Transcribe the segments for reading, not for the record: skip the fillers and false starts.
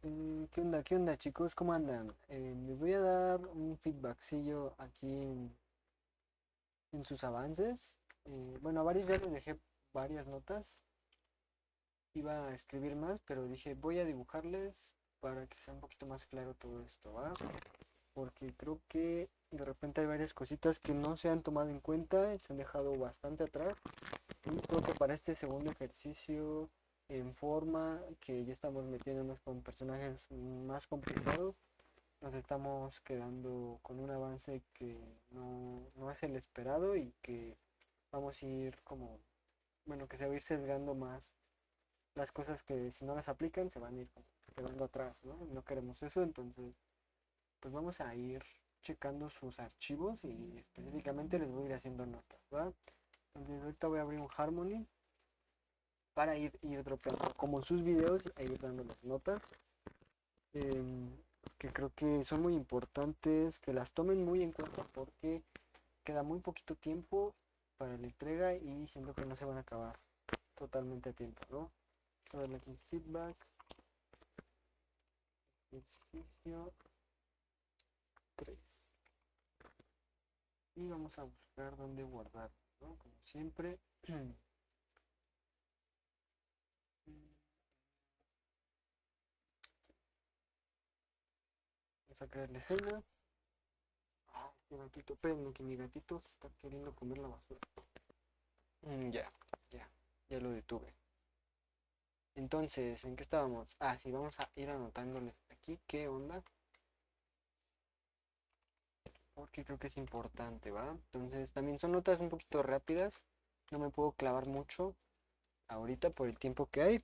¿Qué onda, chicos? ¿Cómo andan? Les voy a dar un feedbackcillo aquí en sus avances. Bueno, a varios ya les dejé varias notas. Iba a escribir más, pero dije voy a dibujarles para que sea un poquito más claro todo esto, ¿va? Porque creo que de repente hay varias cositas que no se han tomado en cuenta y se han dejado bastante atrás. Y creo que para este segundo ejercicio en forma, que ya estamos metiéndonos con personajes más complicados, nos estamos quedando con un avance que no es el esperado y que vamos a ir como, bueno, que se va a ir sesgando más las cosas que si no las aplican se van a ir como quedando atrás, ¿no? No queremos eso, entonces pues vamos a ir checando sus archivos y específicamente les voy a ir haciendo notas, ¿va? Entonces ahorita voy a abrir un Harmony para ir dropeando como sus videos e ir dando las notas. em, que creo que son muy importantes, que las tomen muy en cuenta porque queda muy poquito tiempo para la entrega y siento que no se van a acabar totalmente a tiempo, ¿no? Vamos a darle aquí feedback, ejercicio 3 y vamos a buscar dónde guardar, ¿no? Como siempre. Vamos a crear la escena. Este gatito, espérenme que mi gatito se está queriendo comer la basura. Ya, ya, ya lo detuve. Entonces, ¿en qué estábamos? Ah, sí, vamos a ir anotándoles aquí qué onda, porque creo que es importante, ¿va? Entonces, también son notas un poquito rápidas, no me puedo clavar mucho ahorita por el tiempo que hay,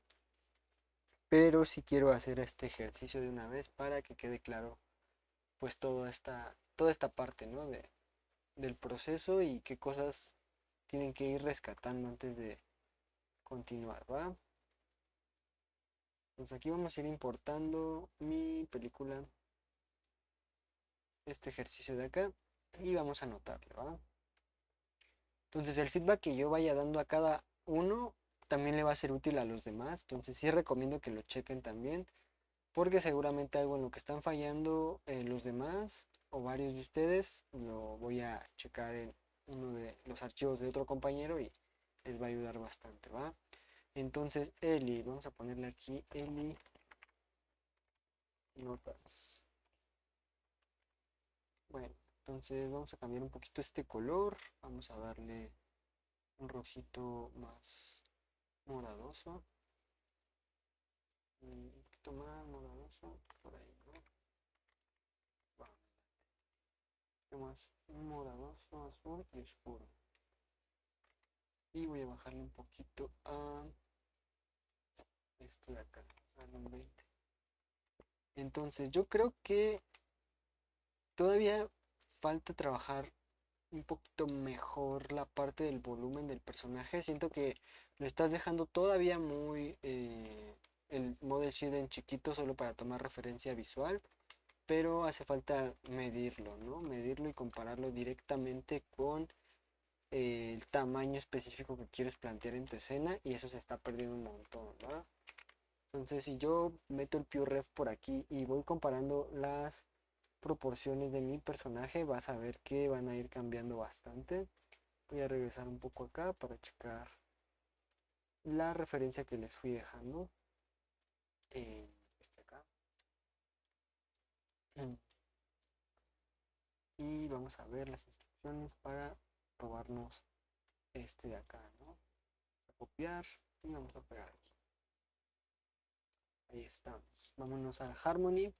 pero sí quiero hacer este ejercicio de una vez para que quede claro, pues, toda esta parte, ¿no? Del proceso y qué cosas tienen que ir rescatando antes de continuar, ¿va? Pues aquí vamos a ir importando mi película, este ejercicio de acá, y vamos a anotarle, ¿va? Entonces el feedback que yo vaya dando a cada uno también le va a ser útil a los demás. Entonces sí recomiendo que lo chequen también, porque seguramente algo en lo que están fallando los demás o varios de ustedes lo voy a checar en uno de los archivos de otro compañero y les va a ayudar bastante, ¿va? Entonces Eli, vamos a ponerle aquí Eli notas. Bueno, entonces vamos a cambiar un poquito este color. Vamos a darle un rojito más moradoso. Un poquito más moradoso. Por ahí, ¿no? Bueno, un poquito más moradoso, azul y oscuro. Y voy a bajarle un poquito a esto de acá. A un 20. Entonces yo creo que todavía falta trabajar un poquito mejor la parte del volumen del personaje. Siento que lo estás dejando todavía muy el model sheet en chiquito solo para tomar referencia visual, pero hace falta medirlo, ¿no? Medirlo y compararlo directamente con el tamaño específico que quieres plantear en tu escena y eso se está perdiendo un montón, ¿verdad? Entonces si yo meto el PureRef por aquí y voy comparando las proporciones de mi personaje, vas a ver que van a ir cambiando bastante. Voy a regresar un poco acá para checar la referencia que les fui dejando. Este acá. Y vamos a ver las instrucciones para probarnos este de acá, ¿no? A copiar y vamos a pegar aquí. Ahí estamos. Vámonos a Harmony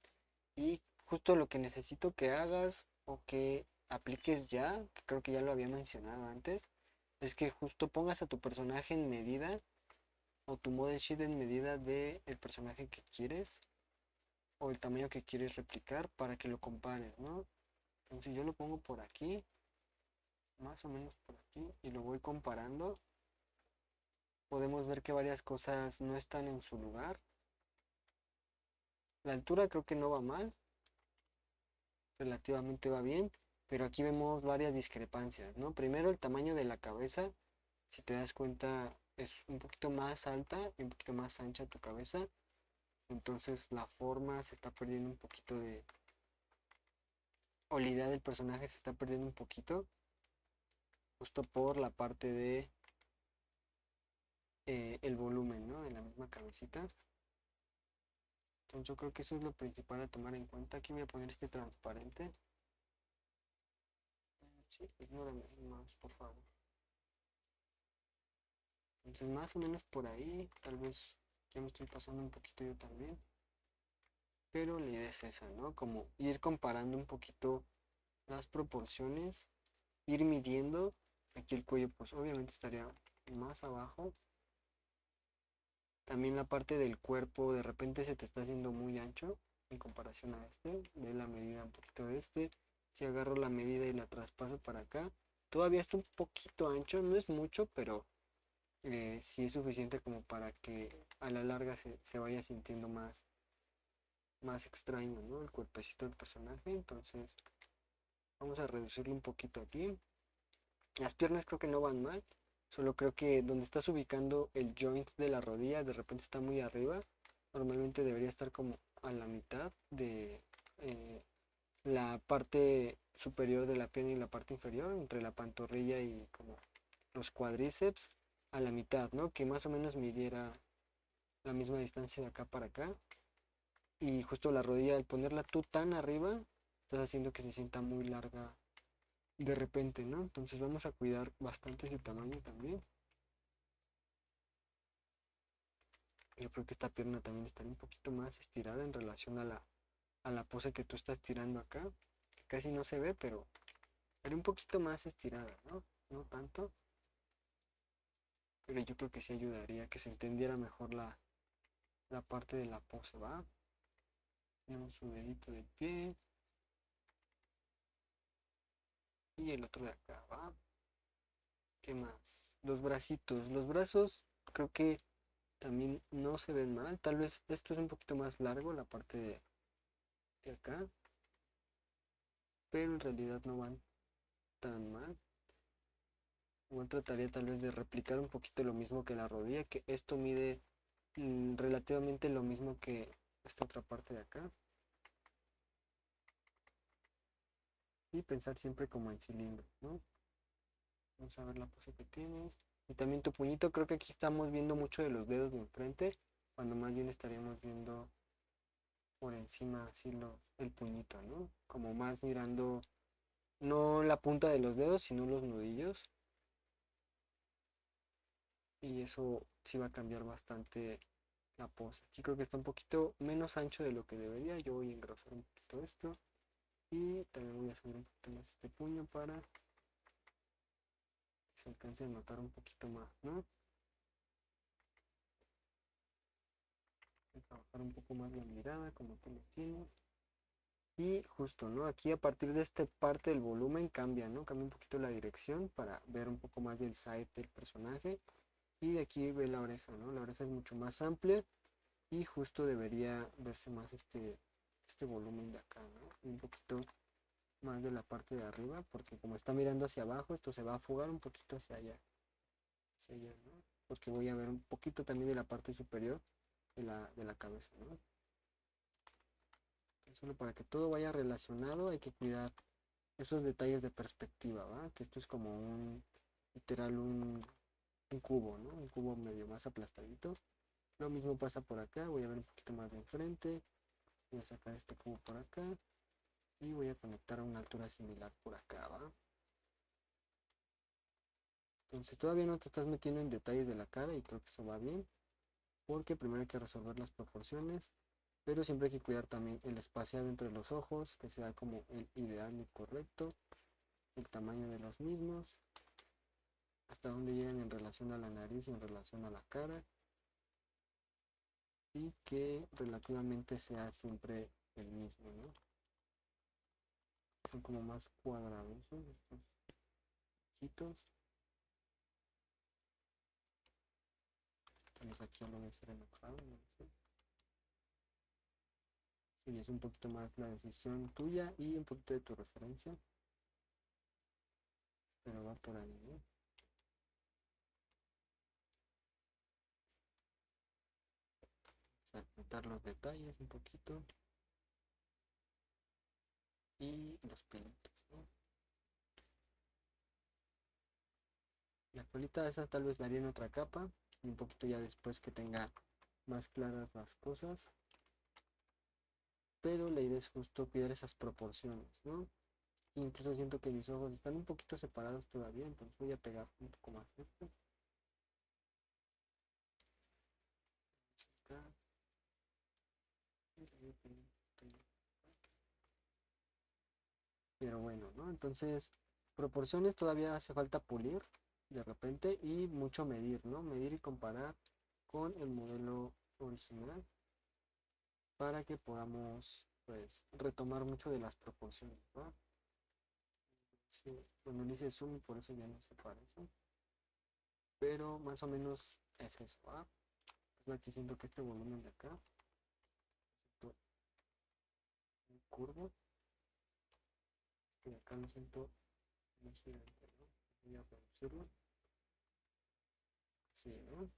y justo lo que necesito que hagas o que apliques ya, que creo que ya lo había mencionado antes, es que justo pongas a tu personaje en medida o tu model sheet en medida del personaje que quieres o el tamaño que quieres replicar para que lo compares, ¿no? Entonces yo lo pongo por aquí, más o menos por aquí, y lo voy comparando. Podemos ver que varias cosas no están en su lugar. La altura creo que no va mal, relativamente va bien, pero aquí vemos varias discrepancias, ¿no? Primero el tamaño de la cabeza, si te das cuenta es un poquito más alta y un poquito más ancha tu cabeza. Entonces la forma se está perdiendo un poquito de... O la idea del personaje se está perdiendo un poquito. Justo por la parte de el volumen, ¿no? De la misma cabecita. Entonces yo creo que eso es lo principal a tomar en cuenta. Aquí voy a poner este transparente. Sí, ignórame más, por favor. Entonces más o menos por ahí, tal vez ya me estoy pasando un poquito yo también. Pero la idea es esa, ¿no? Como ir comparando un poquito las proporciones, ir midiendo. Aquí el cuello pues obviamente estaría más abajo. También la parte del cuerpo de repente se te está haciendo muy ancho en comparación a este. Ve la medida un poquito de este. Si agarro la medida y la traspaso para acá, todavía está un poquito ancho, no es mucho, pero sí es suficiente como para que a la larga se vaya sintiendo más extraño, ¿no? El cuerpecito del personaje. Entonces vamos a reducirlo un poquito aquí. Las piernas creo que no van mal, solo creo que donde estás ubicando el joint de la rodilla de repente está muy arriba. Normalmente debería estar como a la mitad de la parte superior de la pierna y la parte inferior, entre la pantorrilla y como los cuádriceps, a la mitad, ¿no? Que más o menos midiera la misma distancia de acá para acá. Y justo la rodilla, al ponerla tú tan arriba, estás haciendo que se sienta muy larga de repente, ¿no? Entonces vamos a cuidar bastante ese tamaño también. Yo creo que esta pierna también está un poquito más estirada en relación a la pose que tú estás tirando acá, que casi no se ve, pero estaría un poquito más estirada, ¿no? No tanto, pero yo creo que sí ayudaría a que se entendiera mejor la parte de la pose, ¿va? Tenemos su dedito del pie y el otro de acá, ¿va? ¿Qué más? Los bracitos. Los brazos creo que también no se ven mal. Tal vez esto es un poquito más largo, la parte de acá, pero en realidad no van tan mal. Igual trataría tal vez de replicar un poquito lo mismo que la rodilla, que esto mide relativamente lo mismo que esta otra parte de acá. Y pensar siempre como en cilindro, ¿no? Vamos a ver la pose que tienes. Y también tu puñito, creo que aquí estamos viendo mucho de los dedos de enfrente, cuando más bien estaríamos viendo por encima así el puñito, ¿no? Como más mirando, no la punta de los dedos, sino los nudillos. Y eso sí va a cambiar bastante la pose. Aquí creo que está un poquito menos ancho de lo que debería. Yo voy a engrosar un poquito esto. Y también voy a subir un poquito más este puño para que se alcance a notar un poquito más, ¿no? Voy a trabajar un poco más la mirada como tú lo tienes. Y justo, ¿no? Aquí a partir de esta parte del volumen cambia, ¿no? Cambia un poquito la dirección para ver un poco más del side del personaje. Y de aquí ve la oreja, ¿no? La oreja es mucho más amplia y justo debería verse más este volumen de acá, ¿no? Y un poquito más de la parte de arriba, porque como está mirando hacia abajo, esto se va a fugar un poquito hacia allá, ¿no? Porque voy a ver un poquito también de la parte superior de la cabeza, ¿no? Solo para que todo vaya relacionado hay que cuidar esos detalles de perspectiva, ¿va? Que esto es como literal un cubo, ¿no? Un cubo medio más aplastadito. Lo mismo pasa por acá, voy a ver un poquito más de enfrente, voy a sacar este cubo por acá y voy a conectar a una altura similar por acá, ¿va? Entonces todavía no te estás metiendo en detalles de la cara y creo que eso va bien, porque primero hay que resolver las proporciones, pero siempre hay que cuidar también el espaciado entre los ojos, que sea como el ideal y correcto, el tamaño de los mismos, hasta dónde llegan en relación a la nariz y en relación a la cara, y que relativamente sea siempre el mismo, ¿no? Son como más cuadrados, ¿no? Estos chiquitos. Tal vez aquí lo voy a hacer enojado, no sé. Sí, es un poquito más la decisión tuya y un poquito de tu referencia, pero va por ahí, ¿no? a notar los detalles un poquito y los pelitos, ¿no? La colita esa tal vez la haría en otra capa y un poquito ya después que tenga más claras las cosas, pero la idea es justo cuidar esas proporciones, ¿no? Incluso siento que mis ojos están un poquito separados todavía, entonces voy a pegar un poco más esto. Acá. Pero bueno, ¿no? Entonces, proporciones todavía hace falta pulir de repente y mucho medir, ¿no? Medir y comparar con el modelo original para que podamos, pues, retomar mucho de las proporciones, ¿no? Sí, bueno, le hice zoom y por eso ya no se parece, pero más o menos es eso, ¿ah? Pues aquí siento que este volumen de acá, siento muy curvo, este de acá lo siento muy gigante, ¿no? Voy a reducirlo, sí, ¿no?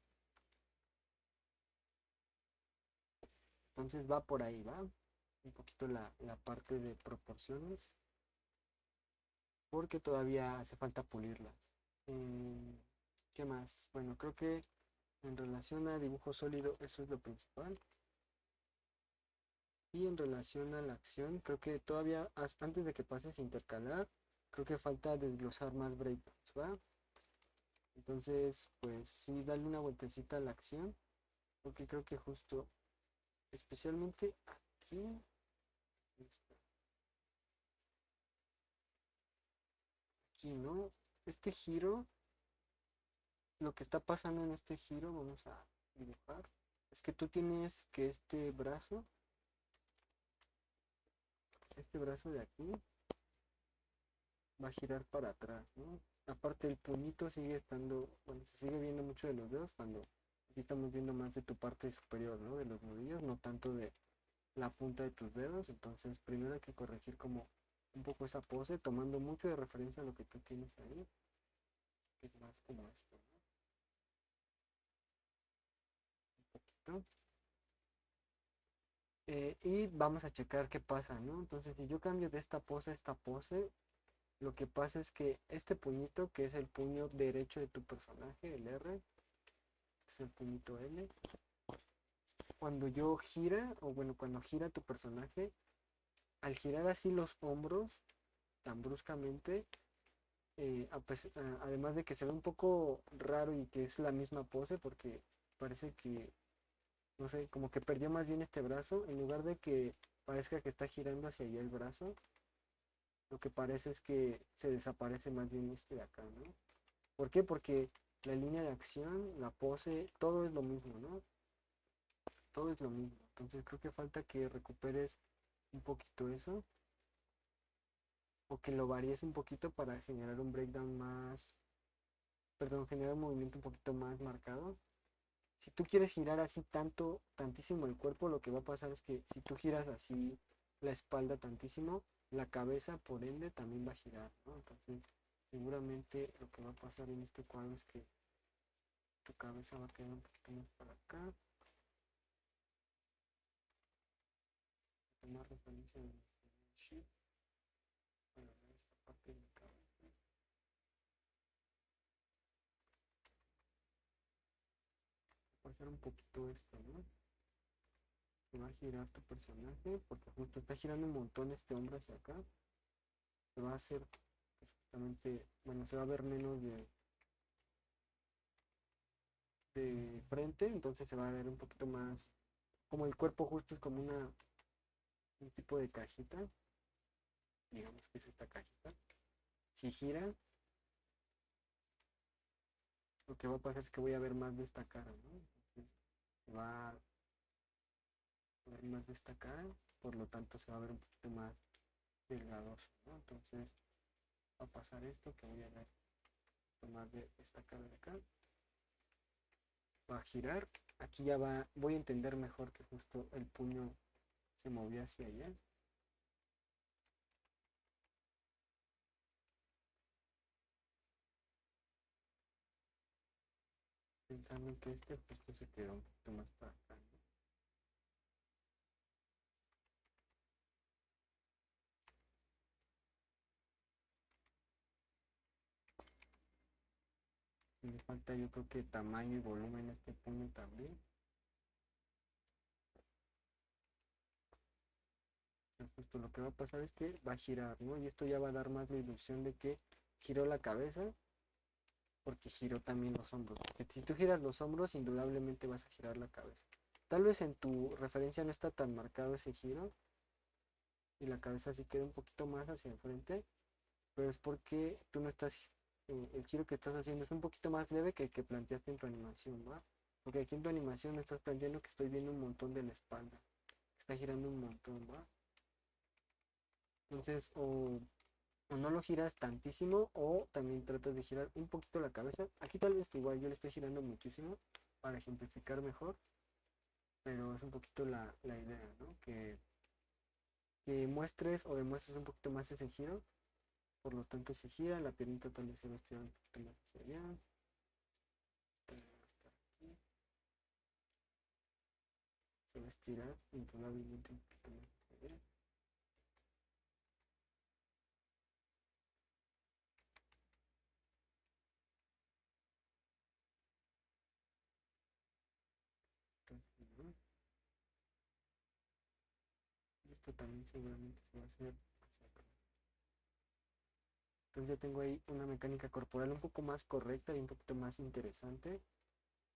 Entonces va por ahí, va un poquito la parte de proporciones, porque todavía hace falta pulirlas. Eh, ¿Qué más? Bueno, creo que en relación a dibujo sólido, eso es lo principal. Y en relación a la acción, creo que todavía antes de que pases a intercalar, creo que falta desglosar más breakdowns, ¿va? Entonces, pues sí, darle una vueltecita a la acción, porque creo que justo, especialmente aquí, aquí, ¿no? Este giro, lo que está pasando en este giro, vamos a dibujar, es que tú tienes que este brazo de aquí, va a girar para atrás, ¿no? Aparte el puñito sigue estando, bueno, se sigue viendo mucho de los dedos cuando aquí estamos viendo más de tu parte superior, ¿no? De los nudillos, no tanto de la punta de tus dedos, entonces primero hay que corregir como un poco esa pose, tomando mucho de referencia a lo que tú tienes ahí, que es más como esto, ¿no? Un poquito. Y vamos a checar qué pasa, ¿no? Entonces si yo cambio de esta pose a esta pose, lo que pasa es que este puñito, que es el puño derecho de tu personaje, el R, es el puñito L. Cuando yo gira, o bueno, cuando gira tu personaje, al girar así los hombros tan bruscamente, además de que se ve un poco raro y que es la misma pose, porque parece que, no sé, como que perdió más bien este brazo, en lugar de que parezca que está girando hacia allá el brazo, lo que parece es que se desaparece más bien este de acá, ¿no? ¿Por qué? Porque la línea de acción, la pose, todo es lo mismo, ¿no? Todo es lo mismo. Entonces creo que falta que recuperes un poquito eso o que lo varíes un poquito para generar un breakdown más, perdón, generar un movimiento un poquito más marcado. Si tú quieres girar así tanto, tantísimo el cuerpo, lo que va a pasar es que si tú giras así la espalda tantísimo, la cabeza por ende también va a girar, ¿no? Entonces seguramente lo que va a pasar en este cuadro es que tu cabeza va a quedar un poquito más para acá, tomar referencia de shift para ver esta parte de la cabeza. Pasar un poquito esto, ¿no? Se va a girar tu personaje porque justo está girando un montón este hombro hacia acá. Se va a hacer pues, justamente, bueno, se va a ver menos de frente, entonces se va a ver un poquito más, como el cuerpo justo es como un tipo de cajita, digamos que es esta cajita. Si gira, lo que va a pasar es que voy a ver más de esta cara, ¿no? Entonces se va a ver más de esta cara, por lo tanto se va a ver un poquito más delgadoso, ¿no? Entonces va a pasar esto, que voy a ver más de esta cara de acá, va a girar, aquí ya va, voy a entender mejor que justo el puño se movió hacia allá, pensando que este justo se quedó un poquito más para acá, ¿no? falta yo creo que tamaño y volumen a este puño también. Justo lo que va a pasar es que va a girar, ¿no? Y esto ya va a dar más la ilusión de que giró la cabeza, porque giró también los hombros. Porque si tú giras los hombros, indudablemente vas a girar la cabeza. Tal vez en tu referencia no está tan marcado ese giro, y la cabeza sí queda un poquito más hacia enfrente, pero es porque tú no estás, el giro que estás haciendo es un poquito más leve que el que planteaste en tu animación, ¿va? Porque aquí en tu animación estás planteando que estoy viendo un montón de la espalda, está girando un montón, ¿va? Entonces, o no lo giras tantísimo o también tratas de girar un poquito la cabeza. Aquí tal vez igual yo le estoy girando muchísimo para ejemplificar mejor, pero es un poquito la idea, ¿no? Que muestres o demuestres un poquito más ese giro. Por lo tanto, se gira, la piernita tal vez se va a estirar un poquito más hacia allá. Se va a estirar indudablemente un poquito más hacia allá. Entonces, ¿no? Esto también seguramente se va a hacer hacia acá. Entonces ya tengo ahí una mecánica corporal un poco más correcta y un poquito más interesante,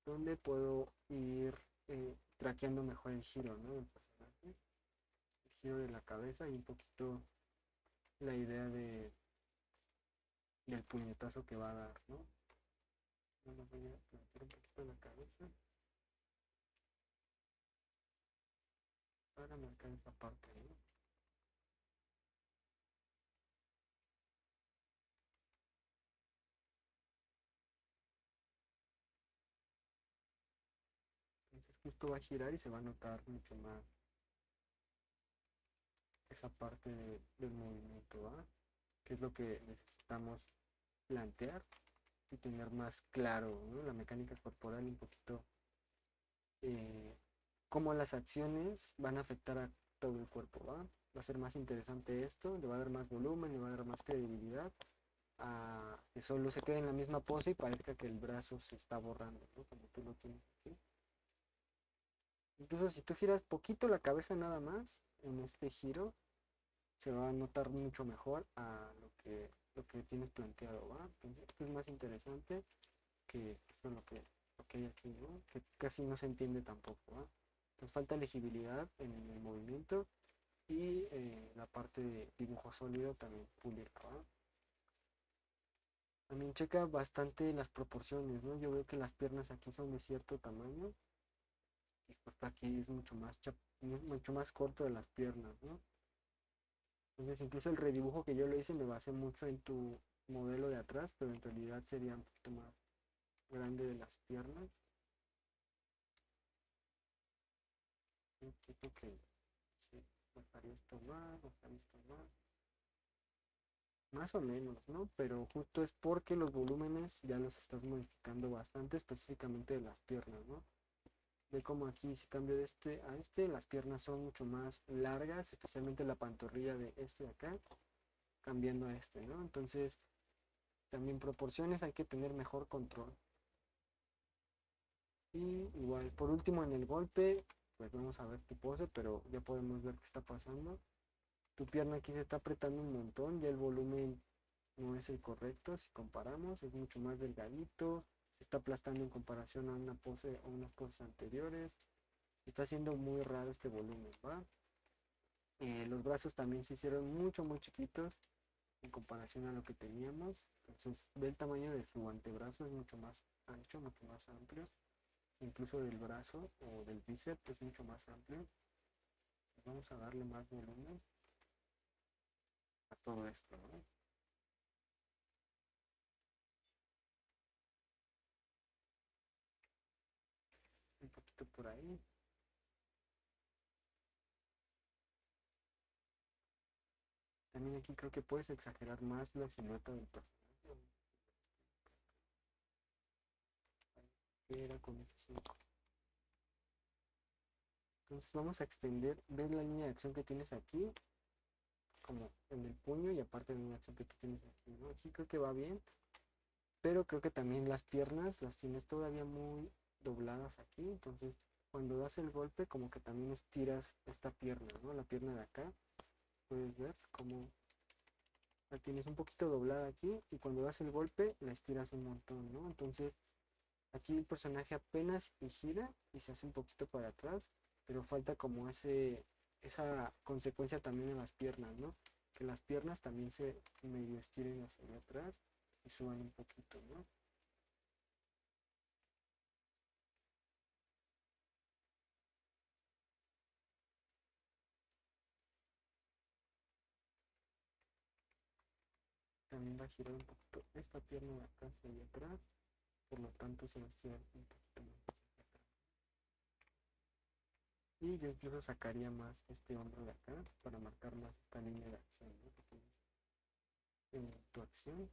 donde puedo ir traqueando mejor el giro, ¿no? Del personaje, el giro de la cabeza y un poquito la idea del puñetazo que va a dar, ¿no? Ahora voy a plantear un poquito la cabeza para marcar esa parte, ¿no? Entonces justo va a girar y se va a notar mucho más esa parte del movimiento, ¿va? Que es lo que necesitamos plantear y tener más claro, ¿no? La mecánica corporal y un poquito eh, cómo las acciones van a afectar a todo el cuerpo, ¿va? Va a ser más interesante esto, le va a dar más volumen, le va a dar más credibilidad a que solo se quede en la misma pose y parezca que el brazo se está borrando, ¿no? Como tú lo tienes aquí. Incluso si tú giras poquito la cabeza nada más en este giro, se va a notar mucho mejor a lo que tienes planteado, ¿va? Entonces, esto es más interesante que esto lo que hay aquí, ¿no? Que casi no se entiende tampoco, ¿va? Nos falta legibilidad en el movimiento y la parte de dibujo sólido también pulir, ¿va? También checa bastante las proporciones, ¿no? Yo veo que las piernas aquí son de cierto tamaño y pues aquí es mucho más corto de las piernas, ¿no? Entonces incluso el redibujo que yo le hice me basé mucho en tu modelo de atrás, pero en realidad sería un poquito más grande de las piernas. Un poquito que sí, bajaría esto más, bajaría esto más o menos, ¿no? Pero justo es porque los volúmenes ya los estás modificando bastante, específicamente de las piernas, ¿no? Ve como aquí si cambio de este a este, las piernas son mucho más largas, especialmente la pantorrilla de este de acá, cambiando a este, ¿no? Entonces, también proporciones hay que tener mejor control. Y igual, por último en el golpe, pues vamos a ver tu pose, pero ya podemos ver qué está pasando. Tu pierna aquí se está apretando un montón, ya el volumen no es el correcto, si comparamos, es mucho más delgadito, se está aplastando en comparación a una pose o unas poses anteriores. Está siendo muy raro este volumen, ¿va? Los brazos también se hicieron mucho, muy chiquitos en comparación a lo que teníamos. Entonces, ve el tamaño de su antebrazo, es mucho más ancho, mucho más amplio. Incluso del brazo o del bíceps es mucho más amplio. Vamos a darle más volumen a todo esto, ¿no? Un poquito por ahí. También aquí creo que puedes exagerar más la silueta del personaje. Que era con F5. Entonces vamos a extender, ves la línea de acción que tienes aquí, como en el puño y aparte de la línea de acción que tú tienes aquí, ¿no? Aquí creo que va bien. pero creo que también las piernas las tienes todavía muy dobladas aquí, entonces cuando das el golpe como que también estiras esta pierna, ¿no? La pierna de acá, puedes ver cómo la tienes un poquito doblada aquí y cuando das el golpe la estiras un montón, ¿no? Entonces aquí el personaje apenas y gira y se hace un poquito para atrás, pero falta como esa consecuencia también en las piernas, ¿no? Que las piernas también se medio estiren hacia atrás y suban un poquito, ¿no? También va a girar un poquito esta pierna de acá hacia allá atrás, por lo tanto se va a estirar un poquito más. Y yo incluso sacaría más este hombro de acá para marcar más esta línea de acción, ¿no? Que tienes en tu acción.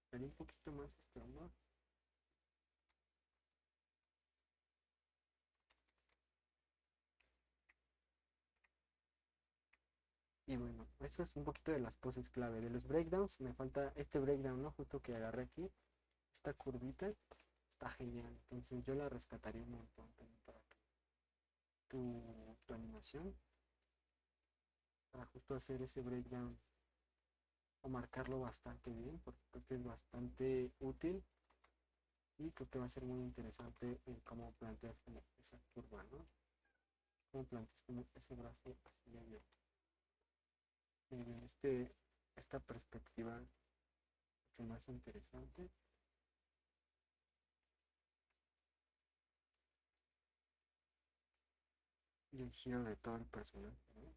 Sacaría un poquito más este hombro. Y bueno, eso es un poquito de las poses clave. De los breakdowns, me falta este breakdown, ¿no? Justo que agarré aquí. Esta curvita está genial. Entonces yo la rescataría un montón también para tu animación. Para justo hacer ese breakdown o marcarlo bastante bien, porque creo que es bastante útil y creo que va a ser muy interesante el cómo planteas como esa curva, ¿no? Cómo planteas como ese brazo así abierto. Esta perspectiva mucho más interesante y el giro de todo el personaje, ¿no?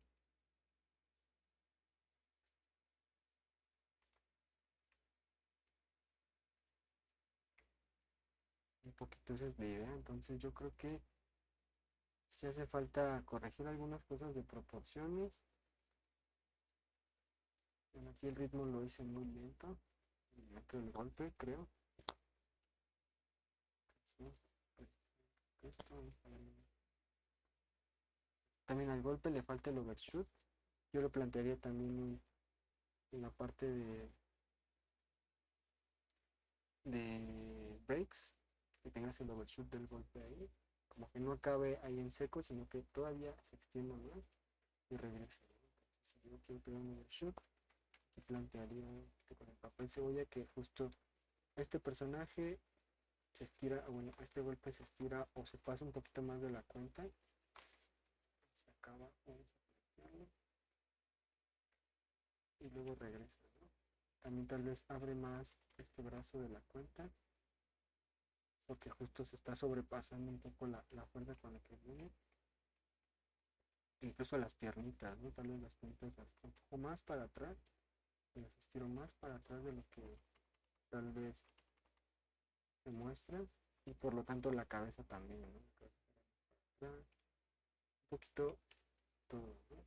Un poquito esa es la idea, entonces yo creo que si hace falta corregir algunas cosas de proporciones. Bueno, aquí el ritmo lo hice muy lento, lento el golpe, creo. Sí, esto, también al golpe le falta el overshoot. Yo lo plantearía también en la parte de breaks, que tengas el overshoot del golpe ahí, como que no acabe ahí en seco, sino que todavía se extienda más y regrese, ¿no? Entonces, si yo quiero pegar un overshoot, aquí plantearía con el papel cebolla que justo este personaje se estira, bueno, este golpe se estira o se pasa un poquito más de la cuenta, se acaba, vamos a plantearlo y luego regresa, ¿no? También tal vez abre más este brazo de la cuenta porque justo se está sobrepasando un poco la fuerza con la que viene. Incluso las piernitas, ¿no? Tal vez las piernitas las un poco más para atrás, las estiro más para atrás de lo que tal vez se muestra y por lo tanto la cabeza también, ¿no? Un poquito todo, ¿no?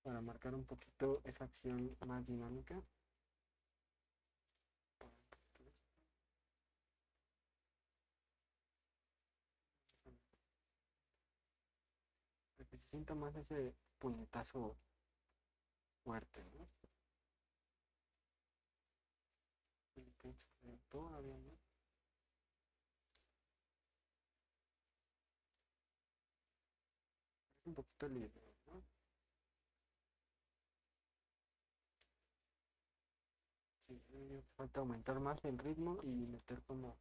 Para marcar un poquito esa acción más dinámica. Para que se sienta más ese puñetazo fuerte, ¿no? Todavía no. Es un poquito libre, ¿no? Sí, falta aumentar más el ritmo y meter como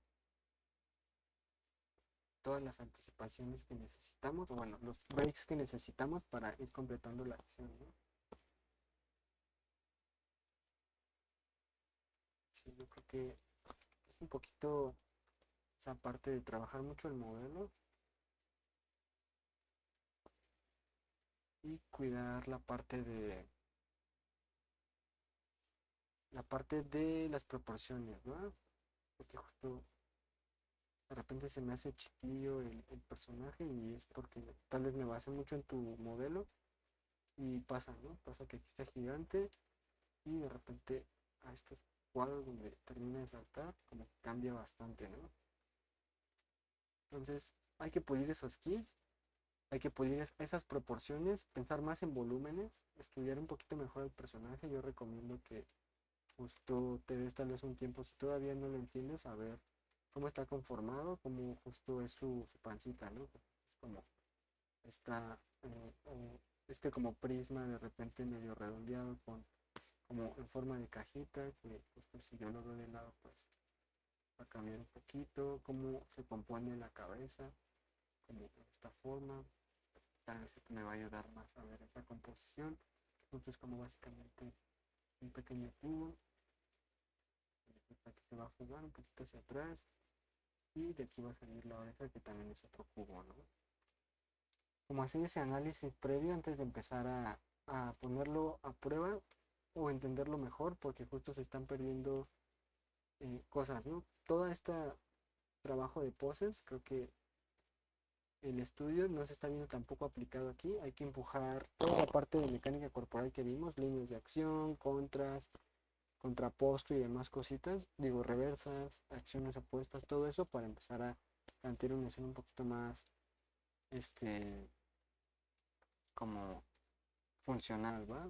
todas las anticipaciones que necesitamos, o bueno, los breaks que necesitamos para ir completando la acción, ¿no? Sí, yo creo que es un poquito esa parte de trabajar mucho el modelo y cuidar la parte de las proporciones, ¿no? Porque justo de repente se me hace chiquillo el personaje y es porque tal vez me basé mucho en tu modelo y pasa, ¿no? Pasa que aquí está gigante y de repente a estos cuadros donde termina de saltar, como que cambia bastante, ¿no? Entonces hay que pulir esos keys, hay que pulir esas proporciones, pensar más en volúmenes, estudiar un poquito mejor el personaje. Yo recomiendo que justo te des tal vez un tiempo, si todavía no lo entiendes, a ver cómo está conformado, cómo justo es su pancita, ¿no? Es como está este como prisma de repente medio redondeado con como en forma de cajita, que justo si yo lo veo de lado, pues va a cambiar un poquito, cómo se compone la cabeza, como de esta forma. Tal vez esto me va a ayudar más a ver esa composición. Entonces como básicamente un pequeño cubo, aquí se va a jugar un poquito hacia atrás y de aquí va a salir la oreja que también es otro cubo, ¿no? Como hacer ese análisis previo antes de empezar a ponerlo a prueba o entenderlo mejor porque justo se están perdiendo cosas, ¿no? Todo este trabajo de poses, creo que el estudio no se está viendo tampoco aplicado aquí. Hay que empujar toda la parte de mecánica corporal que vimos, líneas de acción, contras, contraposto y demás cositas, digo, reversas, acciones opuestas, todo eso para empezar a plantear una escena un poquito más, este, como funcional, ¿va?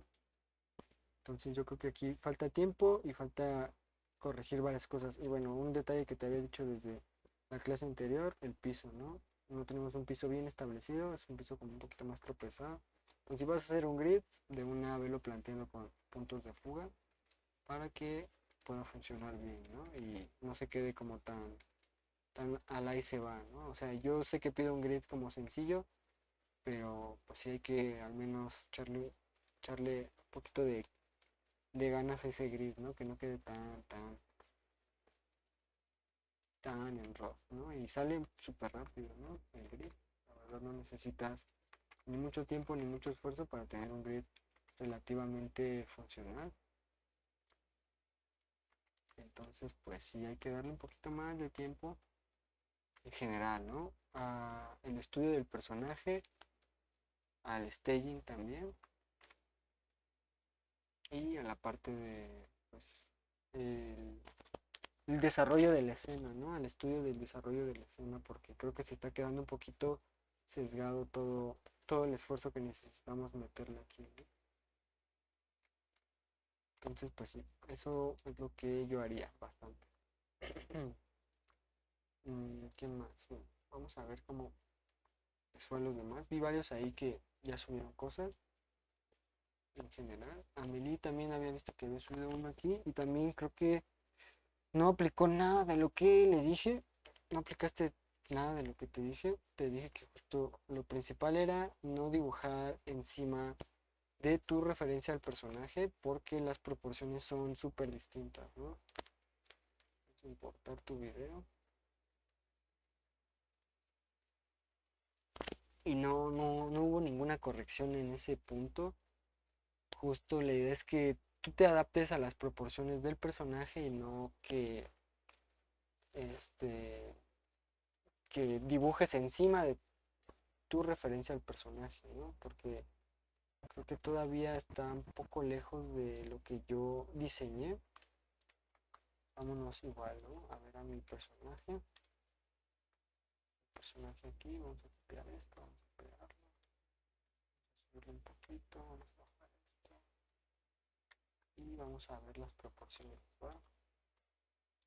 Entonces yo creo que aquí falta tiempo y falta corregir varias cosas. Y bueno, un detalle que te había dicho desde la clase anterior, el piso, ¿no? No tenemos un piso bien establecido, es un piso como un poquito más tropezado. Entonces si vas a hacer un grid, de una velo planteando con puntos de fuga para que pueda funcionar bien, ¿no? Y no se quede como tan al ahí se va, ¿no? O sea, yo sé que pido un grid como sencillo, pero pues sí hay que al menos echarle un poquito de ganas a ese grid, ¿no? Que no quede tan en rough, ¿no? Y sale súper rápido, ¿no? El grid. La verdad no necesitas ni mucho tiempo ni mucho esfuerzo para tener un grid relativamente funcional. Entonces, pues sí hay que darle un poquito más de tiempo en general, ¿no? El estudio del personaje, al staging también y a la parte de, pues, el el desarrollo de la escena, ¿no? Al estudio del desarrollo de la escena, porque creo que se está quedando un poquito sesgado todo el esfuerzo que necesitamos meterle aquí, ¿no? Entonces, pues sí, eso es lo que yo haría bastante. ¿Qué más? Bueno, vamos a ver cómo les fue a los demás. Vi varios ahí que ya subieron cosas en general. Amelie también había visto que había subido uno aquí y también creo que no aplicó nada de lo que le dije. No aplicaste nada de lo que te dije. Te dije que justo lo principal era no dibujar encima de tu referencia al personaje porque las proporciones son súper distintas, ¿no? Vamos a importar tu video. Y no hubo ninguna corrección en ese punto. Justo la idea es que tú te adaptes a las proporciones del personaje y no este, que dibujes encima de tu referencia al personaje, ¿no? Porque creo que todavía está un poco lejos de lo que yo diseñé. Vámonos igual, ¿no? A ver a mi personaje. El personaje aquí, vamos a copiar esto, vamos a pegarlo, subirlo un poquito, vamos a bajar esto y vamos a ver las proporciones, ¿va?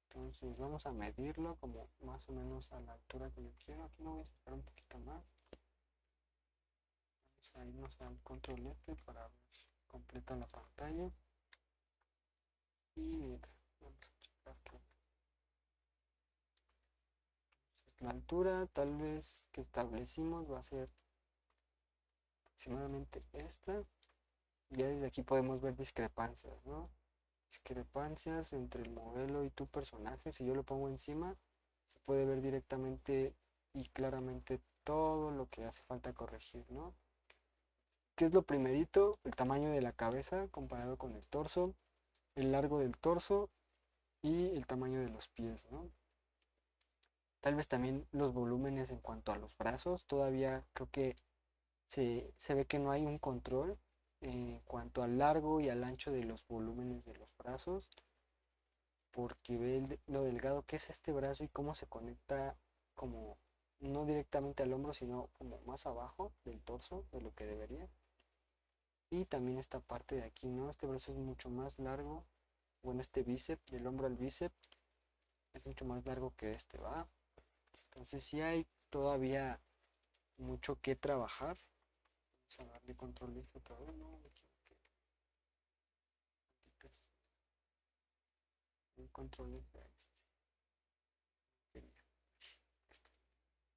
Entonces vamos a medirlo como más o menos a la altura que yo quiero. Aquí lo voy a sacar un poquito más. Vamos a irnos al control F para ver completa la pantalla. Y mira, vamos a checar que la altura tal vez que establecimos va a ser aproximadamente esta. Ya desde aquí podemos ver discrepancias, ¿no? Discrepancias entre el modelo y tu personaje. Si yo lo pongo encima, se puede ver directamente y claramente todo lo que hace falta corregir, ¿no? ¿Qué es lo primerito? El tamaño de la cabeza comparado con el torso, el largo del torso y el tamaño de los pies, ¿no? Tal vez también los volúmenes en cuanto a los brazos. Todavía creo que se ve que no hay un control en cuanto al largo y al ancho de los volúmenes de los brazos, porque ve lo delgado que es este brazo y cómo se conecta como no directamente al hombro, sino como más abajo del torso de lo que debería. Y también esta parte de aquí, ¿no? Este brazo es mucho más largo bueno, este bíceps, del hombro al bíceps, es mucho más largo que este, ¿va? Entonces sí hay todavía mucho que trabajar. Vamos a darle control F otra vez, no me equivoqué. Un control F a este.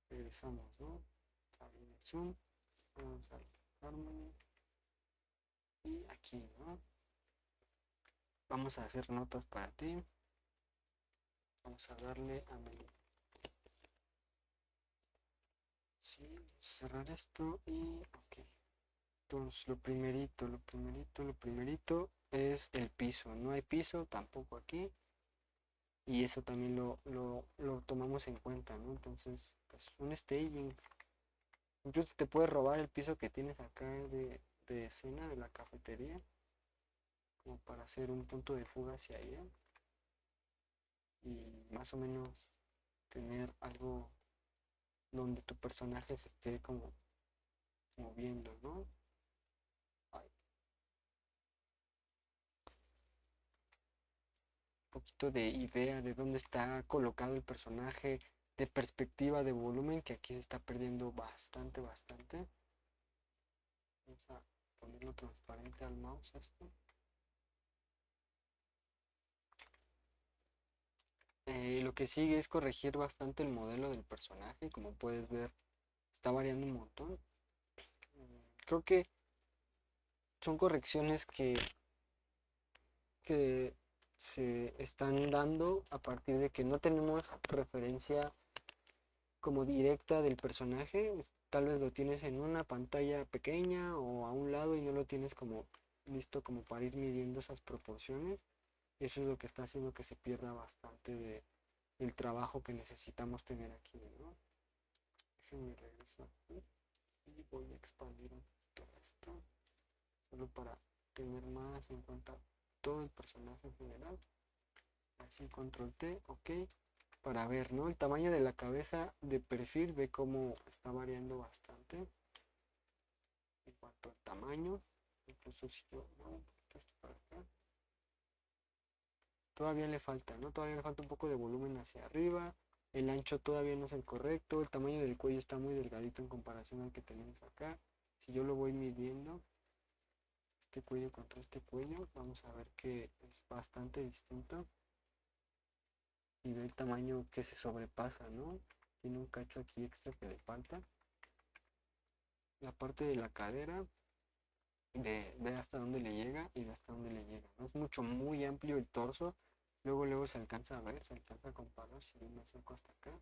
Regresamos, ¿no? Abrir el zoom, vamos al Harmony y aquí, ¿no? Vamos a hacer notas para ti. Vamos a darle a mi. Sí, vamos a cerrar esto y ok. Entonces lo primerito es el piso. No hay piso tampoco aquí. Y eso también lo tomamos en cuenta, ¿no? Entonces, pues un staging. Incluso te puedes robar el piso que tienes acá de escena de la cafetería. Como para hacer un punto de fuga hacia allá. Y más o menos tener algo donde tu personaje se esté como moviendo, ¿no? Ay, un poquito de idea de dónde está colocado el personaje, de perspectiva, de volumen, que aquí se está perdiendo bastante, bastante. Vamos a ponerlo transparente al mouse esto. Lo que sigue es corregir bastante el modelo del personaje, como puedes ver, está variando un montón. Creo que son correcciones que se están dando a partir de que no tenemos referencia como directa del personaje. Tal vez lo tienes en una pantalla pequeña o a un lado y no lo tienes como listo como para ir midiendo esas proporciones. Eso es lo que está haciendo que se pierda bastante del trabajo que necesitamos tener aquí, ¿no? Déjenme regreso aquí y voy a expandir un poquito esto, solo para tener más en cuenta todo el personaje en general. Así, control T, ok, para ver, ¿no? El tamaño de la cabeza de perfil, ve cómo está variando bastante en cuanto al tamaño. Incluso si yo muevo un poquito esto para acá, todavía le falta, ¿no? Todavía le falta un poco de volumen hacia arriba. El ancho todavía no es el correcto. El tamaño del cuello está muy delgadito en comparación al que tenemos acá. Si yo lo voy midiendo, este cuello contra este cuello, vamos a ver que es bastante distinto. Y ve el tamaño que se sobrepasa, ¿no? Tiene un cacho aquí extra que le falta. La parte de la cadera, ve hasta dónde le llega y ve hasta dónde le llega. No es mucho, muy amplio el torso. Luego se alcanza a ver, se alcanza a comparar. Si yo me acerco hasta acá,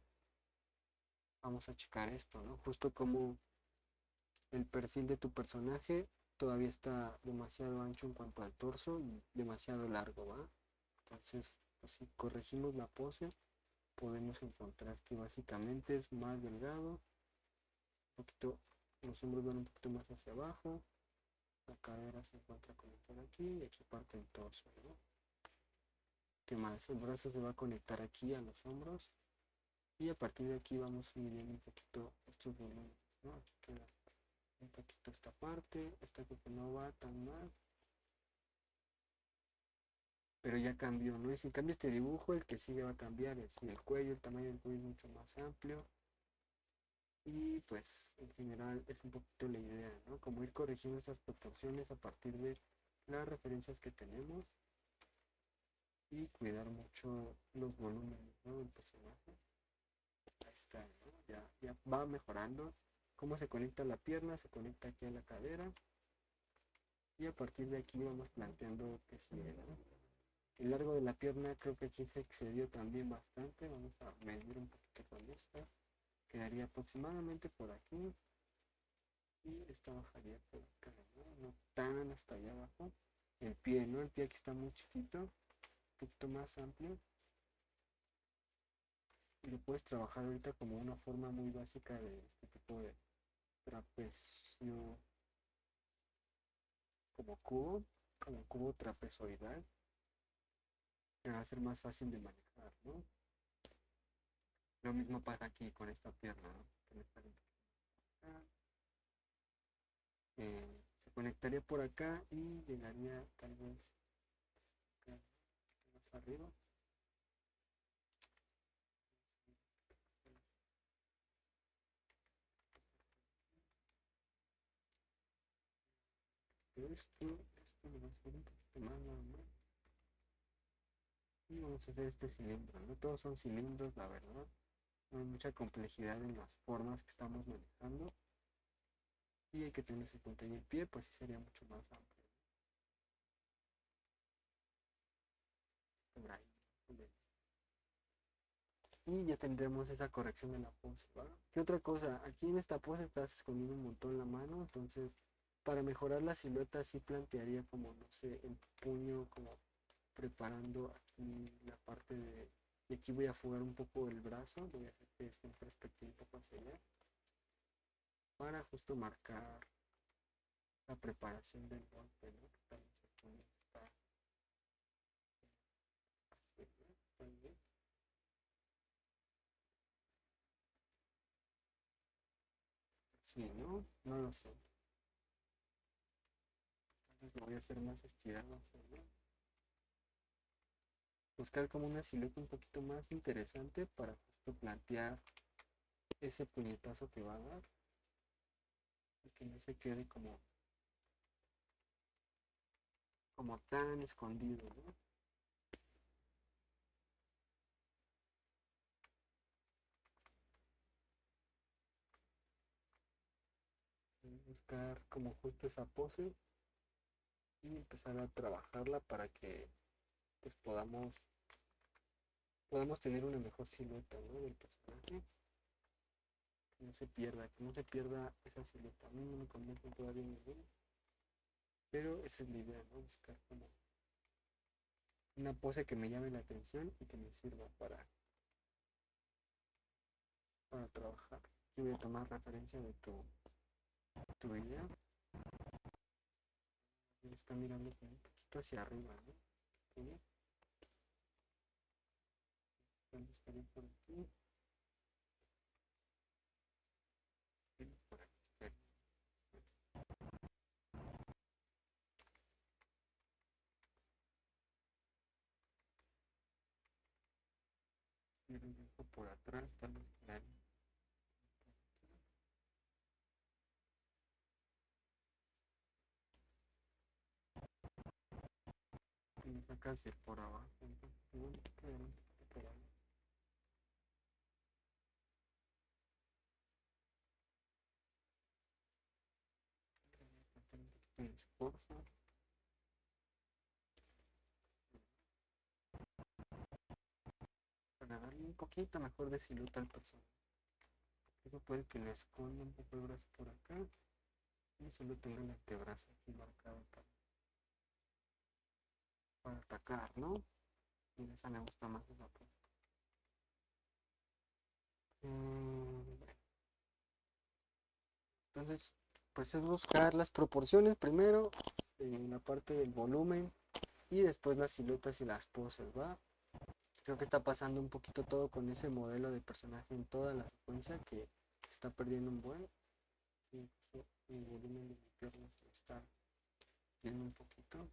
vamos a checar esto, ¿no? Justo como el perfil de tu personaje todavía está demasiado ancho en cuanto al torso y demasiado largo, ¿va? Entonces, pues, si corregimos la pose, podemos encontrar que básicamente es más delgado, un poquito, los hombros van un poquito más hacia abajo, la cadera se encuentra como por aquí y aquí parte el torso, ¿no? ¿Qué más? El brazo se va a conectar aquí a los hombros y a partir de aquí vamos midiendo un poquito estos volúmenes, ¿no? Aquí queda un poquito esta parte, esta que no va tan mal, pero ya cambió, ¿no? Y si cambia este dibujo, el que sigue va a cambiar, es el cuello, el tamaño del cuello es mucho más amplio. Y pues en general es un poquito la idea, ¿no? Como ir corrigiendo estas proporciones a partir de las referencias que tenemos y cuidar mucho los volúmenes, ¿no? Del personaje. Ahí está, ¿no? Ya va mejorando. Cómo se conecta la pierna, se conecta aquí a la cadera. Y a partir de aquí vamos planteando que sigue, ¿no? El largo de la pierna creo que aquí se excedió también bastante. Vamos a medir un poquito con esta. Quedaría aproximadamente por aquí. Y esta bajaría por acá, ¿no? No tan hasta allá abajo. El pie, ¿no? El pie aquí está muy chiquito, un poquito más amplio. Y lo puedes trabajar ahorita como una forma muy básica de este tipo de trapecio, como cubo trapezoidal, que va a ser más fácil de manejar, ¿no? Lo mismo pasa aquí con esta pierna, ¿no? Se conectaría por acá y llegaría tal vez acá. arriba. Esto lo voy a hacer un poquito más nada más. Y vamos a hacer este cilindro, no todos son cilindros, la verdad. No hay mucha complejidad en las formas que estamos manejando. Y hay que tener ese punta y el pie, pues sí sería mucho más amplio. Por ahí. Y ya tendremos esa corrección de la pose, ¿va? ¿Qué otra cosa? Aquí en esta pose estás escondiendo un montón la mano, entonces para mejorar la silueta sí plantearía como, no sé, el puño, como preparando aquí la parte de... Y aquí voy a fugar un poco el brazo, voy a hacer que esté en perspectiva un poco hacia allá, para justo marcar la preparación del golpe, ¿no? Que también se pone, está así, ¿no? También. Sí, ¿no? No lo sé. Entonces lo voy a hacer más estirado hacia allá. Buscar como una silueta un poquito más interesante para justo plantear ese puñetazo que va a dar y que no se quede como tan escondido, ¿no? Buscar como justo esa pose y empezar a trabajarla para que pues podamos tener una mejor silueta, ¿no? Del personaje, que no se pierda esa silueta. A mí no me convence todavía ninguna, pero esa es la idea, ¿no? Buscar como una pose que me llame la atención y que me sirva para trabajar. Aquí voy a tomar referencia de tu video. Está mirando un poquito hacia arriba, ¿no? ¿Sí? ¿Dónde estaría por aquí? Sí, por aquí estaría. Si lo dejo por atrás, tal vez quedaría. Y lo sacas de por abajo. Entonces, bueno, quedaría un poquito por ahí. Quedaría un poquito en escorzo para darle un poquito mejor de silueta al personaje. Eso puede que le esconda un poco el brazo por acá y solo tenga el antebrazo aquí marcado para atacar, ¿no? Y esa me gusta más esa parte. Bueno, entonces, pues es buscar las proporciones primero, en la parte del volumen y después las siluetas y las poses, ¿va? Creo que está pasando un poquito todo con ese modelo de personaje en toda la secuencia que se está perdiendo un buen. Incluso el volumen de mi pierna se está viendo un poquito.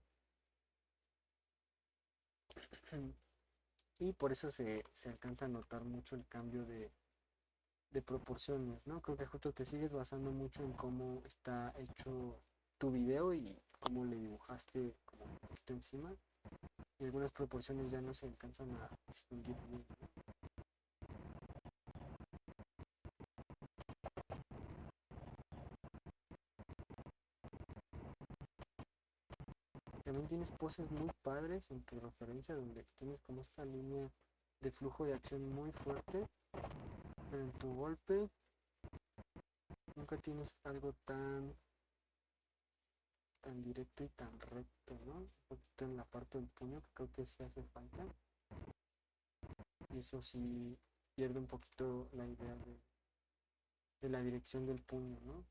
Y por eso se alcanza a notar mucho el cambio de proporciones, ¿no? Creo que justo te sigues basando mucho en cómo está hecho tu video y cómo le dibujaste como un poquito encima. Y algunas proporciones ya no se alcanzan a distinguir bien, ¿no? También tienes poses muy padres en tu referencia donde tienes como esta línea de flujo de acción muy fuerte, pero en tu golpe nunca tienes algo tan directo y tan recto, ¿no? Un poquito en la parte del puño que creo que sí hace falta. Y eso sí pierde un poquito la idea de la dirección del puño, ¿no?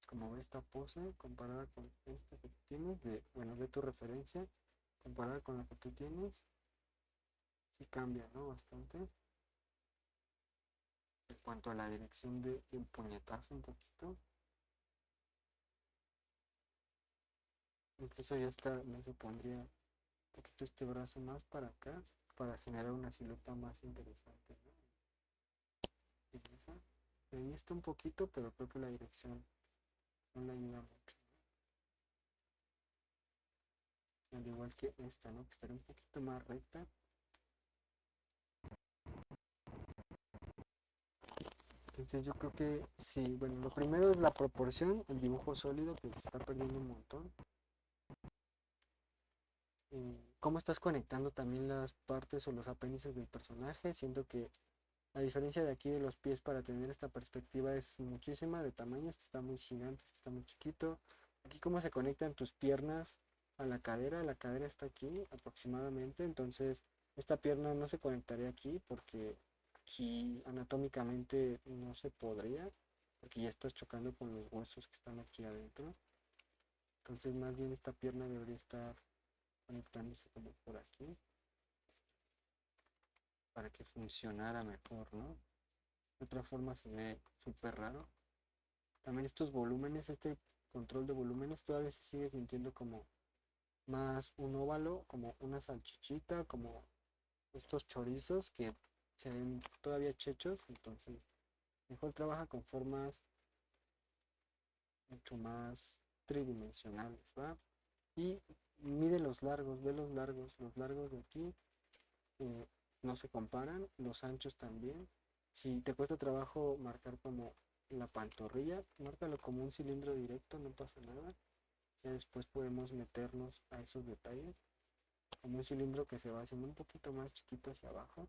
Como ve esta pose comparada con esta que tú tienes, bueno, de tu referencia, comparada con la que tú tienes, sí cambia, ¿no? Bastante. En cuanto a la dirección del puñetazo un poquito. Incluso ya está, me supondría un poquito este brazo más para acá para generar una silueta más interesante, ¿no? Y esa, ahí está un poquito, pero creo que la dirección no le ayuda mucho, ¿no? Al igual que esta, ¿no? Que estaría un poquito más recta. Entonces yo creo que sí, bueno, lo primero es la proporción, el dibujo sólido que se está perdiendo un montón. Cómo estás conectando también las partes o los apéndices del personaje, siento que a diferencia de aquí de los pies para tener esta perspectiva es muchísima de tamaño, este está muy gigante, este está muy chiquito. Aquí cómo se conectan tus piernas a la cadera está aquí aproximadamente, entonces esta pierna no se conectaría aquí porque aquí anatómicamente no se podría, porque ya estás chocando con los huesos que están aquí adentro. Entonces más bien esta pierna debería estar conectándose como por aquí para que funcionara mejor, ¿no? De otra forma se ve súper raro. También estos volúmenes, este control de volúmenes todavía se sigue sintiendo como más un óvalo, como una salchichita, como estos chorizos que se ven todavía chechos, entonces mejor trabaja con formas mucho más tridimensionales, ¿va? Y mide los largos de aquí eh, no se comparan, los anchos también. Si te cuesta trabajo marcar como la pantorrilla, márcalo como un cilindro directo, no pasa nada. Ya después podemos meternos a esos detalles, como un cilindro que se va haciendo un poquito más chiquito hacia abajo,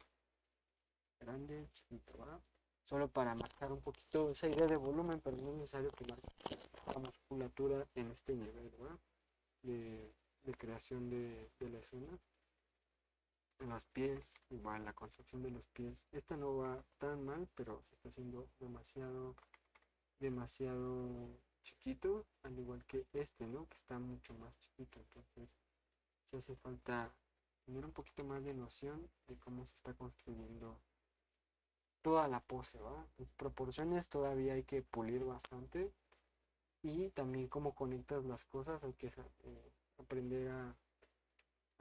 grande, chiquito, ¿va? Solo para marcar un poquito esa idea de volumen, pero no es necesario que marque la musculatura en este nivel, ¿va? De creación de la escena. En los pies, igual la construcción de los pies. Esta no va tan mal, pero se está haciendo demasiado chiquito, al igual que este, ¿no? Que está mucho más chiquito. Entonces, se hace falta tener un poquito más de noción de cómo se está construyendo toda la pose, ¿va? Las proporciones todavía hay que pulir bastante y también cómo conectas las cosas, hay que aprender a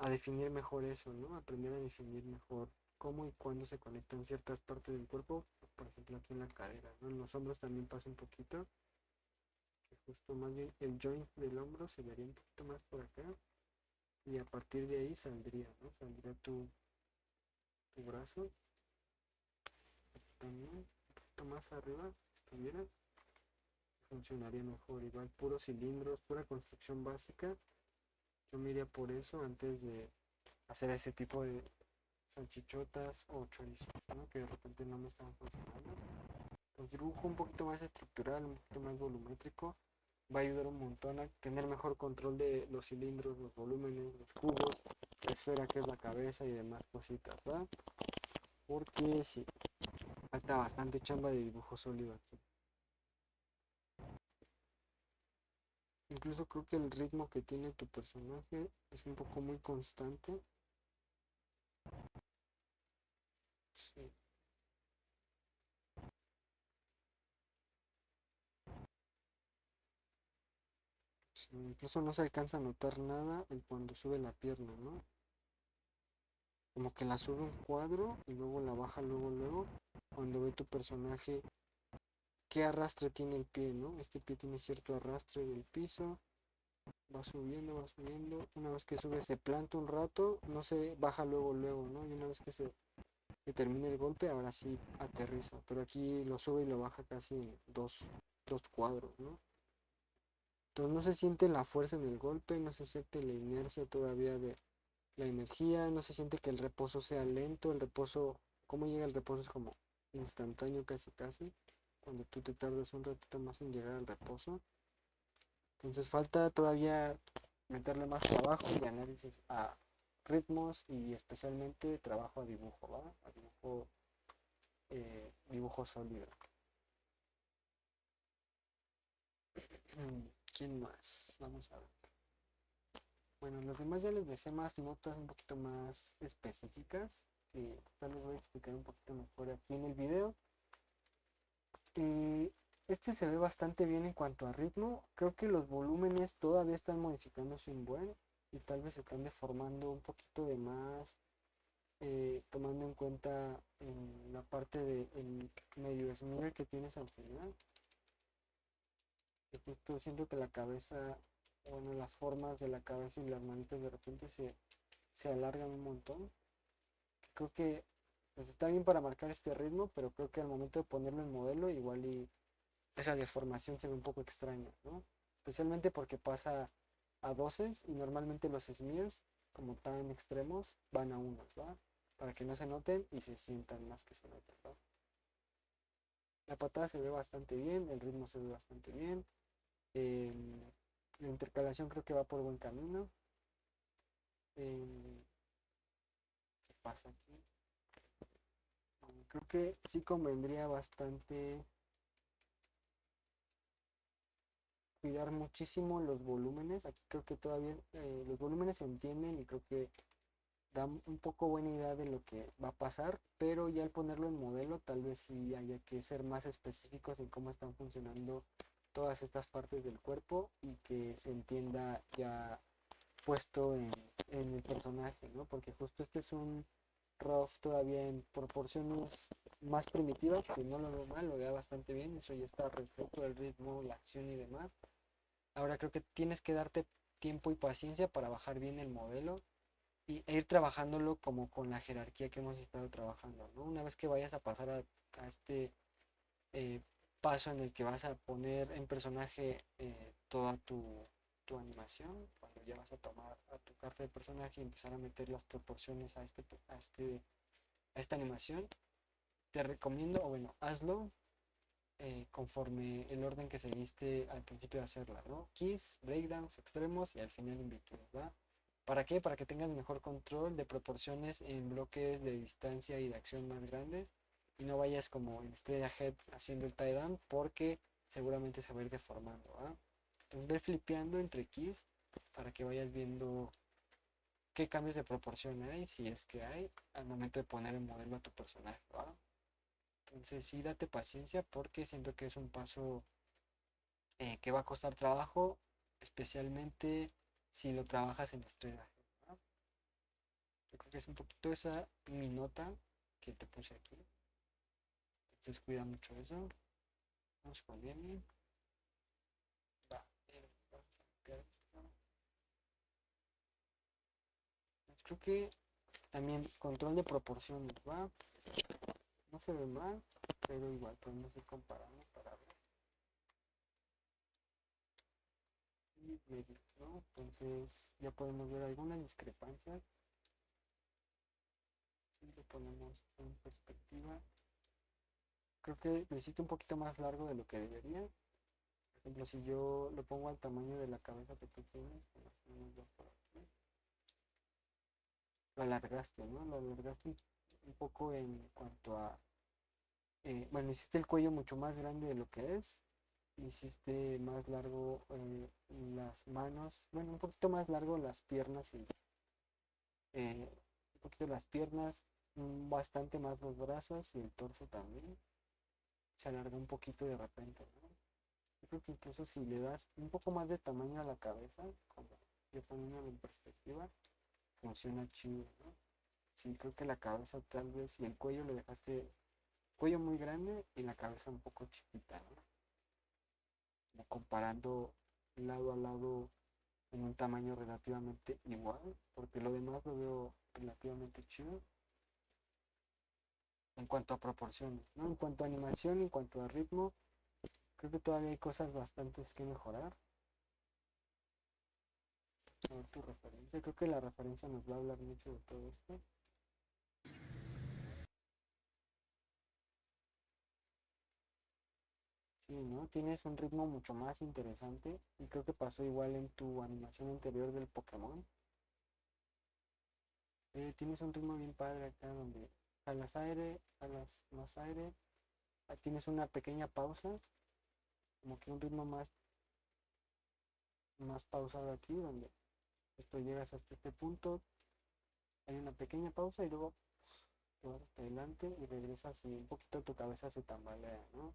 definir mejor eso, ¿no? Aprender a definir mejor cómo y cuándo se conectan ciertas partes del cuerpo, por ejemplo aquí en la cadera, ¿no? En los hombros también pasa un poquito, que justo más bien el joint del hombro se vería un poquito más por acá y a partir de ahí saldría, ¿no? Saldría tu brazo, aquí también, un poquito más arriba, si estuviera, funcionaría mejor, igual puros cilindros, pura construcción básica, yo me iría por eso antes de hacer ese tipo de salchichotas o chorizos, ¿no? Que de repente no me están funcionando. Entonces dibujo un poquito más estructural, un poquito más volumétrico, va a ayudar un montón a tener mejor control de los cilindros, los volúmenes, los cubos, la esfera que es la cabeza y demás cositas, ¿va? Porque sí, falta bastante chamba de dibujo sólido aquí. Incluso creo que el ritmo que tiene tu personaje es un poco muy constante. Sí. Sí, incluso no se alcanza a notar nada en cuando sube la pierna, ¿no? Como que la sube un cuadro y luego la baja luego, cuando ve tu personaje qué arrastre tiene el pie, ¿no? Este pie tiene cierto arrastre del piso, va subiendo, una vez que sube se planta un rato, no se baja luego, ¿no? Y una vez que termina el golpe, ahora sí aterriza, pero aquí lo sube y lo baja casi en dos cuadros, ¿no? Entonces no se siente la fuerza en el golpe, no se siente la inercia todavía de la energía, no se siente que el reposo sea lento, el reposo, cómo llega el reposo es como instantáneo casi, cuando tú te tardas un ratito más en llegar al reposo. Entonces falta todavía meterle más trabajo y análisis a ritmos y especialmente trabajo a dibujo, ¿va? A dibujo sólido. ¿Quién más? Vamos a ver. Bueno, los demás ya les dejé más notas un poquito más específicas que tal vez voy a explicar un poquito mejor aquí en el video. Este se ve bastante bien en cuanto a ritmo. Creo que los volúmenes todavía están modificándose un buen y tal vez se están deformando un poquito de más, tomando en cuenta en la parte del medio smear que tienes al final. Que justo siento que la cabeza, bueno, las formas de la cabeza y las manitas de repente se alargan un montón. Creo que pues está bien para marcar este ritmo, pero creo que al momento de ponerlo en modelo igual y esa deformación se ve un poco extraña, ¿no? Especialmente porque pasa a doces y normalmente los smears, como tan extremos, van a unos, ¿va? Para que no se noten y se sientan más que se noten, ¿va? La patada se ve bastante bien, el ritmo se ve bastante bien, eh, la intercalación creo que va por buen camino. Eh, ¿Qué pasa aquí? Creo que sí convendría bastante cuidar muchísimo los volúmenes. Aquí creo que todavía los volúmenes se entienden y creo que da un poco buena idea de lo que va a pasar, pero ya al ponerlo en modelo tal vez sí haya que ser más específicos en cómo están funcionando todas estas partes del cuerpo y que se entienda ya puesto en el personaje, ¿no? Porque justo este es un rough todavía en proporciones más primitivas, que no lo veo mal, lo veo bastante bien, eso ya está reflejo del ritmo, la acción y demás. Ahora creo que tienes que darte tiempo y paciencia para bajar bien el modelo e ir trabajándolo como con la jerarquía que hemos estado trabajando, ¿no? Una vez que vayas a pasar a este eh, paso en el que vas a poner en personaje toda tu animación, cuando ya vas a tomar a tu carta de personaje y empezar a meter las proporciones a esta animación, te recomiendo, o bueno, hazlo conforme el orden que seguiste al principio de hacerla, ¿no? Keys, breakdowns, extremos y al final invirtidos, ¿va? ¿Para qué? Para que tengas mejor control de proporciones en bloques de distancia y de acción más grandes y no vayas como en Straight Ahead haciendo el tie down porque seguramente se va a ir deformando, ¿va? Entonces ve flipeando entre keys para que vayas viendo qué cambios de proporción hay, si es que hay, al momento de poner el modelo a tu personaje, ¿va? Entonces sí, date paciencia porque siento que es un paso que va a costar trabajo, especialmente si lo trabajas en estrella, ¿no? Yo creo que es un poquito esa mi nota que te puse aquí. Entonces cuida mucho eso. Vamos con Emi. Va, vamos a limpiar esto. Pues creo que también control de proporciones, ¿va? No se ve mal, pero igual podemos ir comparando para ver. Y medir, ¿no? Entonces ya podemos ver algunas discrepancias. Si lo ponemos en perspectiva, creo que lo hiciste un poquito más largo de lo que debería. Por ejemplo, si yo lo pongo al tamaño de la cabeza que tú tienes, por aquí, lo alargaste, ¿no? Lo alargaste un poco en cuanto a, bueno, hiciste el cuello mucho más grande de lo que es, hiciste más largo las manos, bueno, un poquito más largo las piernas y un poquito las piernas, bastante más los brazos y el torso también. Se alarga un poquito de repente, ¿no? Yo creo que incluso si le das un poco más de tamaño a la cabeza, como yo poniéndolo en perspectiva, funciona chido, ¿no? Sí, creo que la cabeza tal vez, y el cuello lo dejaste cuello muy grande y la cabeza un poco chiquita, ¿no? Como comparando lado a lado en un tamaño relativamente igual, porque lo demás lo veo relativamente chido en cuanto a proporciones, ¿no? En cuanto a animación, en cuanto a ritmo, creo que todavía hay cosas bastantes que mejorar. A ver tu referencia, creo que la referencia nos va a hablar mucho de todo esto. Sí, ¿no? Tienes un ritmo mucho más interesante y creo que pasó igual en tu animación anterior del Pokémon. Tienes un ritmo bien padre acá donde jalas aire, jalas más aire, tienes una pequeña pausa, como que un ritmo más pausado aquí, donde esto llegas hasta este punto, hay una pequeña pausa y luego te vas hasta adelante y regresas y un poquito tu cabeza se tambalea, ¿no?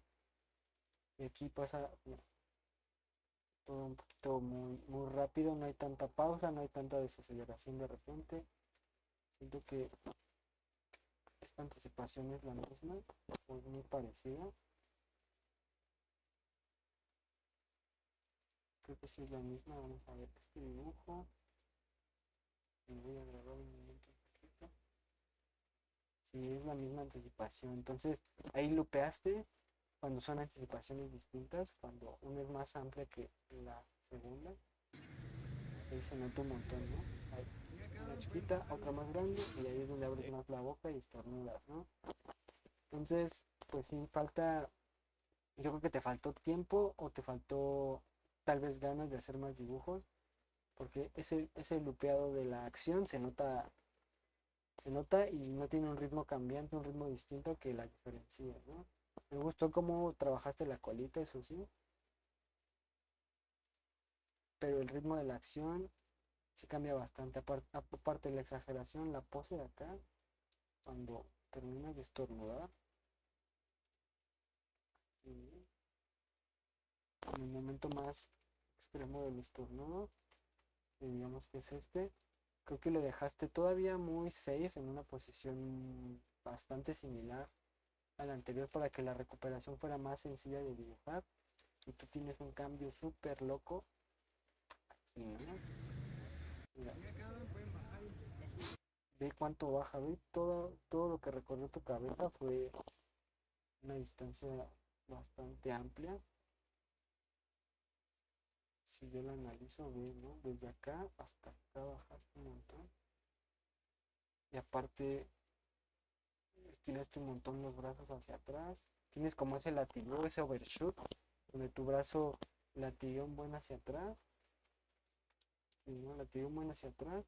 Y aquí pasa todo un poquito muy rápido, no hay tanta pausa, no hay tanta desaceleración de repente. Siento que esta anticipación es la misma, o es muy parecida. Creo que sí es la misma. Vamos a ver este dibujo. Me voy a grabar un momento un poquito. Sí, es la misma anticipación. Entonces, ahí lupeaste cuando son anticipaciones distintas, cuando una es más amplia que la segunda. Ahí se nota un montón, ¿no? Ahí, una chiquita, otra más grande, y ahí es donde abres más la boca y estornudas, ¿no? Entonces, pues sí, falta, yo creo que te faltó tiempo o te faltó tal vez ganas de hacer más dibujos, porque ese lupeado de la acción se nota y no tiene un ritmo cambiante, un ritmo distinto que la diferencia, ¿no? Me gustó cómo trabajaste la colita, eso sí, pero el ritmo de la acción sí cambia bastante. Aparte de la exageración, la pose de acá, cuando terminas de estornudar, en el momento más extremo del estornudo, digamos que es este, creo que lo dejaste todavía muy safe en una posición bastante similar a la anterior para que la recuperación fuera más sencilla de dibujar. Y tú tienes un cambio súper loco aquí, ¿no? Mira, ve cuánto baja, ve todo lo que recorrió tu cabeza fue una distancia bastante amplia. Si yo la analizo, ve, ¿no? Desde acá hasta acá bajaste un montón. Y aparte, estiraste un montón los brazos hacia atrás. Tienes como ese latigo, ese overshoot, donde tu brazo latiguea un buen hacia atrás. Y no, latiguea un buen hacia atrás.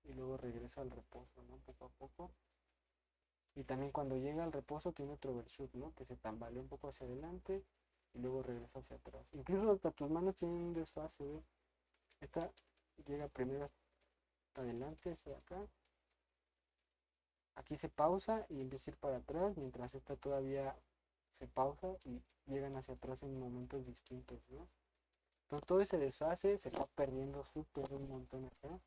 Y luego regresa al reposo, ¿no? Poco a poco. Y también cuando llega al reposo tiene otro overshoot, ¿no? Que se tambalea un poco hacia adelante y luego regresa hacia atrás. Incluso hasta tus manos tienen un desfase, ¿ve? Esta llega primero hasta adelante, hacia acá. Aquí se pausa y empieza a ir para atrás, mientras esta todavía se pausa y llegan hacia atrás en momentos distintos, ¿no? Entonces todo ese desfase se está perdiendo súper un montón acá.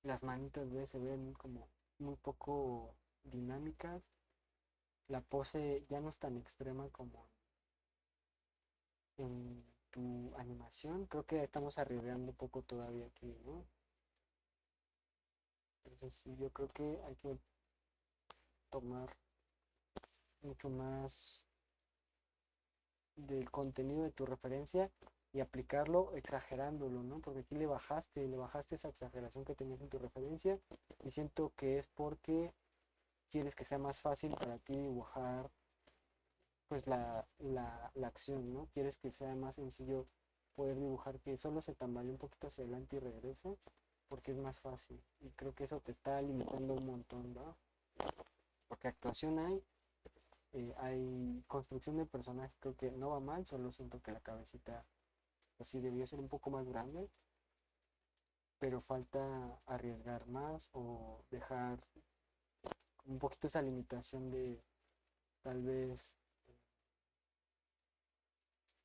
Las manitas, ¿ves? Se ven como muy poco dinámicas. La pose ya no es tan extrema como en tu animación. Creo que estamos arriesgando un poco todavía aquí, ¿no? Entonces sí, yo creo que hay que tomar mucho más del contenido de tu referencia y aplicarlo exagerándolo, ¿no? Porque aquí le bajaste esa exageración que tenías en tu referencia y siento que es porque quieres que sea más fácil para ti dibujar pues la acción, ¿no? Quieres que sea más sencillo poder dibujar que solo se tambalee un poquito hacia adelante y regrese porque es más fácil y creo que eso te está limitando un montón, ¿no? Porque actuación hay construcción de personaje, creo que no va mal, solo siento que la cabecita pues sí debió ser un poco más grande, pero falta arriesgar más o dejar un poquito esa limitación de tal vez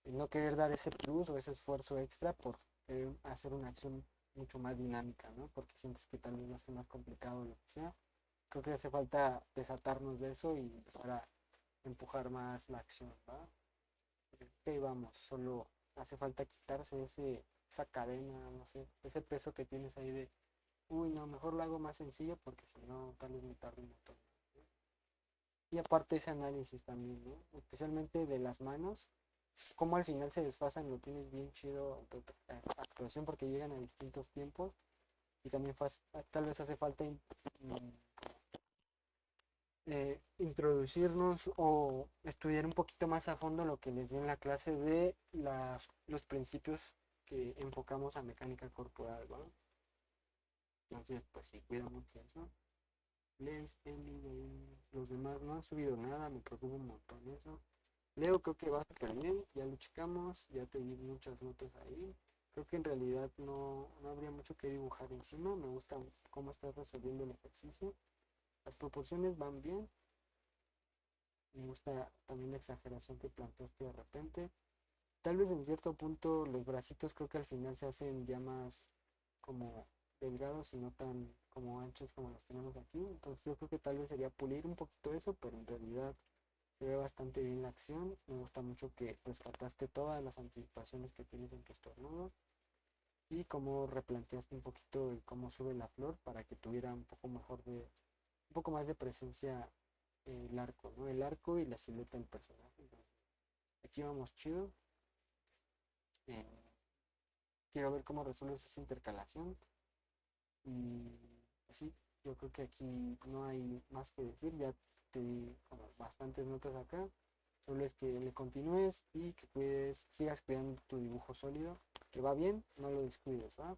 no querer dar ese plus o ese esfuerzo extra por querer hacer una acción mucho más dinámica, ¿no? Porque sientes que tal vez va a ser más complicado o lo que sea. Creo que hace falta desatarnos de eso y empezar a empujar más la acción, ¿va? Ok, vamos, solo hace falta quitarse esa cadena, no sé, ese peso que tienes ahí de, uy, no, mejor lo hago más sencillo porque si no, tal vez me tarde un montón, ¿no? Y aparte ese análisis también, ¿no? Especialmente de las manos, cómo al final se desfasan, lo tienes bien chido tu actuación porque llegan a distintos tiempos y también tal vez hace falta introducirnos o estudiar un poquito más a fondo lo que les di en la clase de los principios que enfocamos a mecánica corporal, ¿no? Entonces, pues sí, cuida mucho eso. Lees, Emily, los demás no han subido nada, me preocupa un montón eso. Leo creo que va súper bien, ya lo checamos, ya te di muchas notas ahí. Creo que en realidad no habría mucho que dibujar encima, me gusta cómo estás resolviendo el ejercicio. Las proporciones van bien, Me gusta también la exageración que planteaste de repente. Tal vez en cierto punto los bracitos creo que al final se hacen ya más como delgados y no tan como anchos como los tenemos aquí. Entonces yo creo que tal vez sería pulir un poquito eso, pero en realidad se ve bastante bien la acción. Me gusta mucho que rescataste todas las anticipaciones que tienes en tu estornudo y cómo replanteaste un poquito el cómo sube la flor para que tuviera un poco mejor un poco más de presencia el arco, ¿no? El arco y la silueta del personaje. Entonces, aquí vamos chido. Eh, quiero ver cómo resuelves esa intercalación. Y así, yo creo que aquí no hay más que decir. Ya te di como bastantes notas acá. Solo es que le continúes y que cuides, sigas cuidando tu dibujo sólido, que va bien, no lo descuides, ¿va?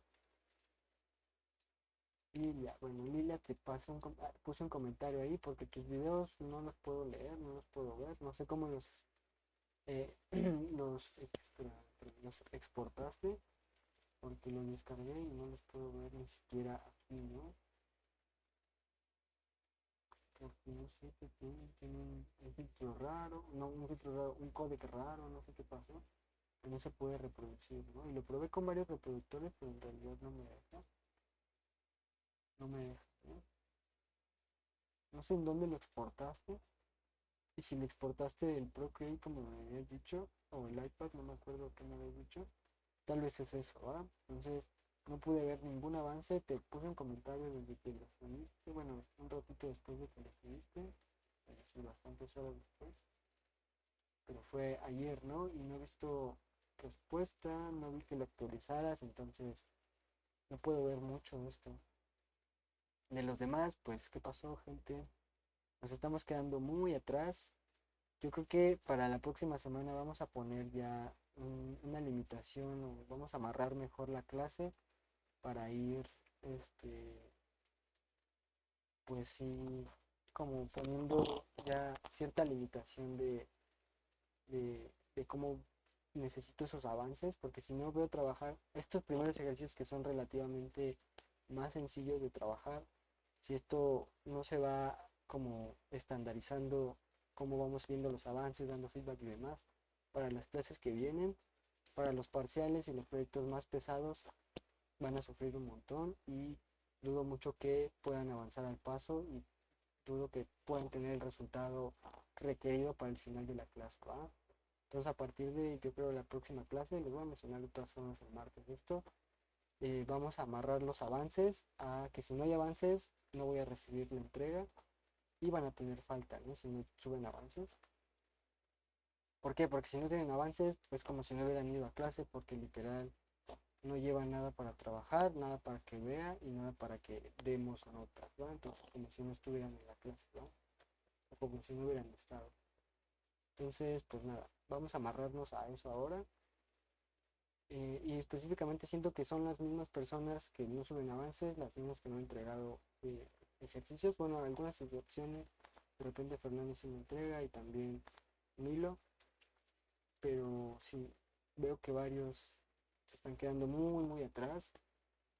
Lilia, bueno, Lilia, te paso puse un comentario ahí porque tus videos no los puedo leer, no los puedo ver, no sé cómo eh, los exportaste porque los descargué y no los puedo ver ni siquiera aquí, ¿no? Porque no sé qué tienen un filtro raro, no, un filtro raro, un códec raro, no sé qué pasó, que no se puede reproducir, ¿no? Y lo probé con varios reproductores, pero en realidad no me deja, ¿no? No sé en dónde lo exportaste, y si lo exportaste el Procreate como me habías dicho, o el iPad, no me acuerdo qué me habías dicho, tal vez es eso, ¿va? Entonces, no pude ver ningún avance, te puse un comentario desde que lo subiste, bueno, un ratito después de que lo subiste, sí, bastantes horas después, pero fue ayer, ¿no? Y no he visto respuesta, no vi que lo actualizaras, entonces no puedo ver mucho de esto. De los demás, pues, ¿qué pasó, gente? Nos estamos quedando muy atrás. Yo creo que para la próxima semana vamos a poner ya una limitación o vamos a amarrar mejor la clase para ir, pues sí, como poniendo ya cierta limitación de cómo necesito esos avances, porque si no veo trabajar estos primeros ejercicios que son relativamente más sencillos de trabajar, si esto no se va como estandarizando, cómo vamos viendo los avances, dando feedback y demás, para las clases que vienen, para los parciales y los proyectos más pesados, van a sufrir un montón y dudo mucho que puedan avanzar al paso y dudo que puedan tener el resultado requerido para el final de la clase, ¿va? Entonces a partir de, yo creo, la próxima clase, les voy a mencionar de todas formas el martes esto, vamos a amarrar los avances a que si no hay avances no voy a recibir la entrega y van a tener falta, ¿no? Si no suben avances. ¿Por qué? Porque si no tienen avances, pues como si no hubieran ido a clase, porque literal no llevan nada para trabajar, nada para que vea y nada para que demos notas, ¿no? Entonces como si no estuvieran en la clase, ¿no? O como si no hubieran estado. Entonces, pues nada, vamos a amarrarnos a eso ahora. Y específicamente siento que son las mismas personas que no suben avances, las mismas que no han entregado ejercicios. Bueno, algunas excepciones, de repente Fernando se me entrega y también Milo, pero sí, veo que varios se están quedando muy, muy atrás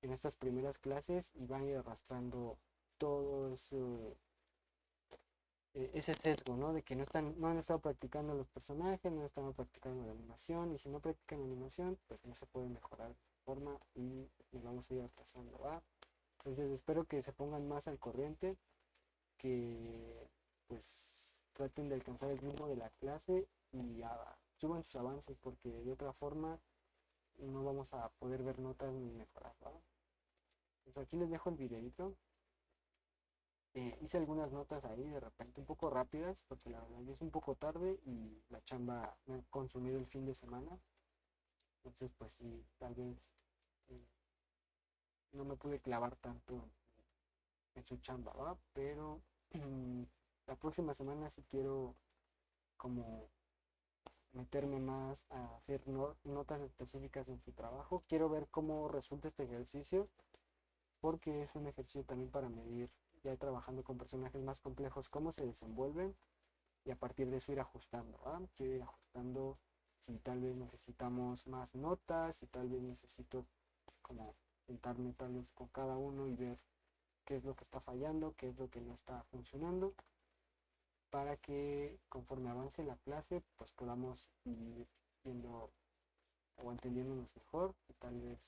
en estas primeras clases y van a ir arrastrando todo ese sesgo, ¿no? De que no han estado practicando los personajes, no han estado practicando la animación, y si no practican animación, pues no se puede mejorar de esa forma y nos vamos a ir atrasando, ¿va? Entonces espero que se pongan más al corriente, que pues traten de alcanzar el ritmo de la clase y suban sus avances, porque de otra forma no vamos a poder ver notas ni mejorar, ¿va? Entonces aquí les dejo el videito. Hice algunas notas ahí de repente un poco rápidas porque la verdad ya es un poco tarde y la chamba me ha consumido el fin de semana. Entonces pues sí, tal vez eh, no me pude clavar tanto en su chamba, ¿va? Pero la próxima semana sí quiero como meterme más a hacer notas específicas en su trabajo. Quiero ver cómo resulta este ejercicio porque es un ejercicio también para medir, ya trabajando con personajes más complejos, cómo se desenvuelven y a partir de eso ir ajustando, ¿va? Quiero ir ajustando si tal vez necesitamos más notas, si tal vez necesito como sentarme tal vez con cada uno y ver qué es lo que está fallando, qué es lo que no está funcionando para que conforme avance la clase, pues podamos ir viendo o entendiéndonos mejor y tal vez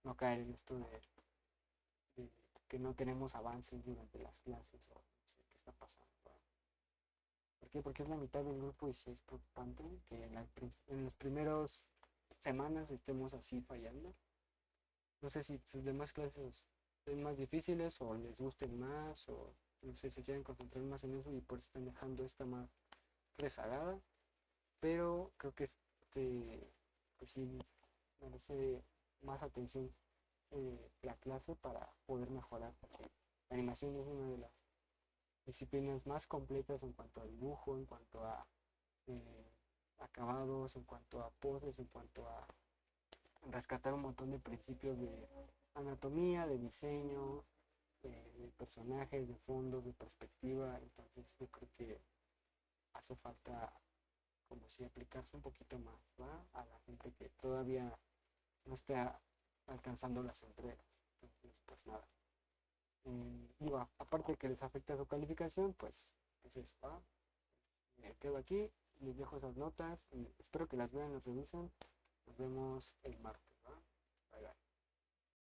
no caer en esto de que no tenemos avances durante las clases o no sé qué está pasando. ¿Verdad? ¿Por qué? Porque es la mitad del grupo y sí es preocupante que en las primeras semanas estemos así fallando. No sé si sus demás clases son más difíciles o les gusten más o no sé, se quieren concentrar más en eso y por eso están dejando esta más rezagada. Pero creo que pues sí, merece más atención la clase para poder mejorar, porque la animación es una de las disciplinas más completas en cuanto a dibujo, en cuanto a eh, acabados, en cuanto a poses, en cuanto a rescatar un montón de principios de anatomía, de diseño, de personajes, de fondos, de perspectiva. Entonces yo creo que hace falta como si aplicarse un poquito más, ¿va? A la gente que todavía no está alcanzando las entregas. Entonces, pues nada. Digo, aparte de que les afecta su calificación, pues es eso, ¿va? Me quedo aquí, les dejo esas notas y espero que las vean, las revisen. Nos vemos el martes, ¿va? Bye bye.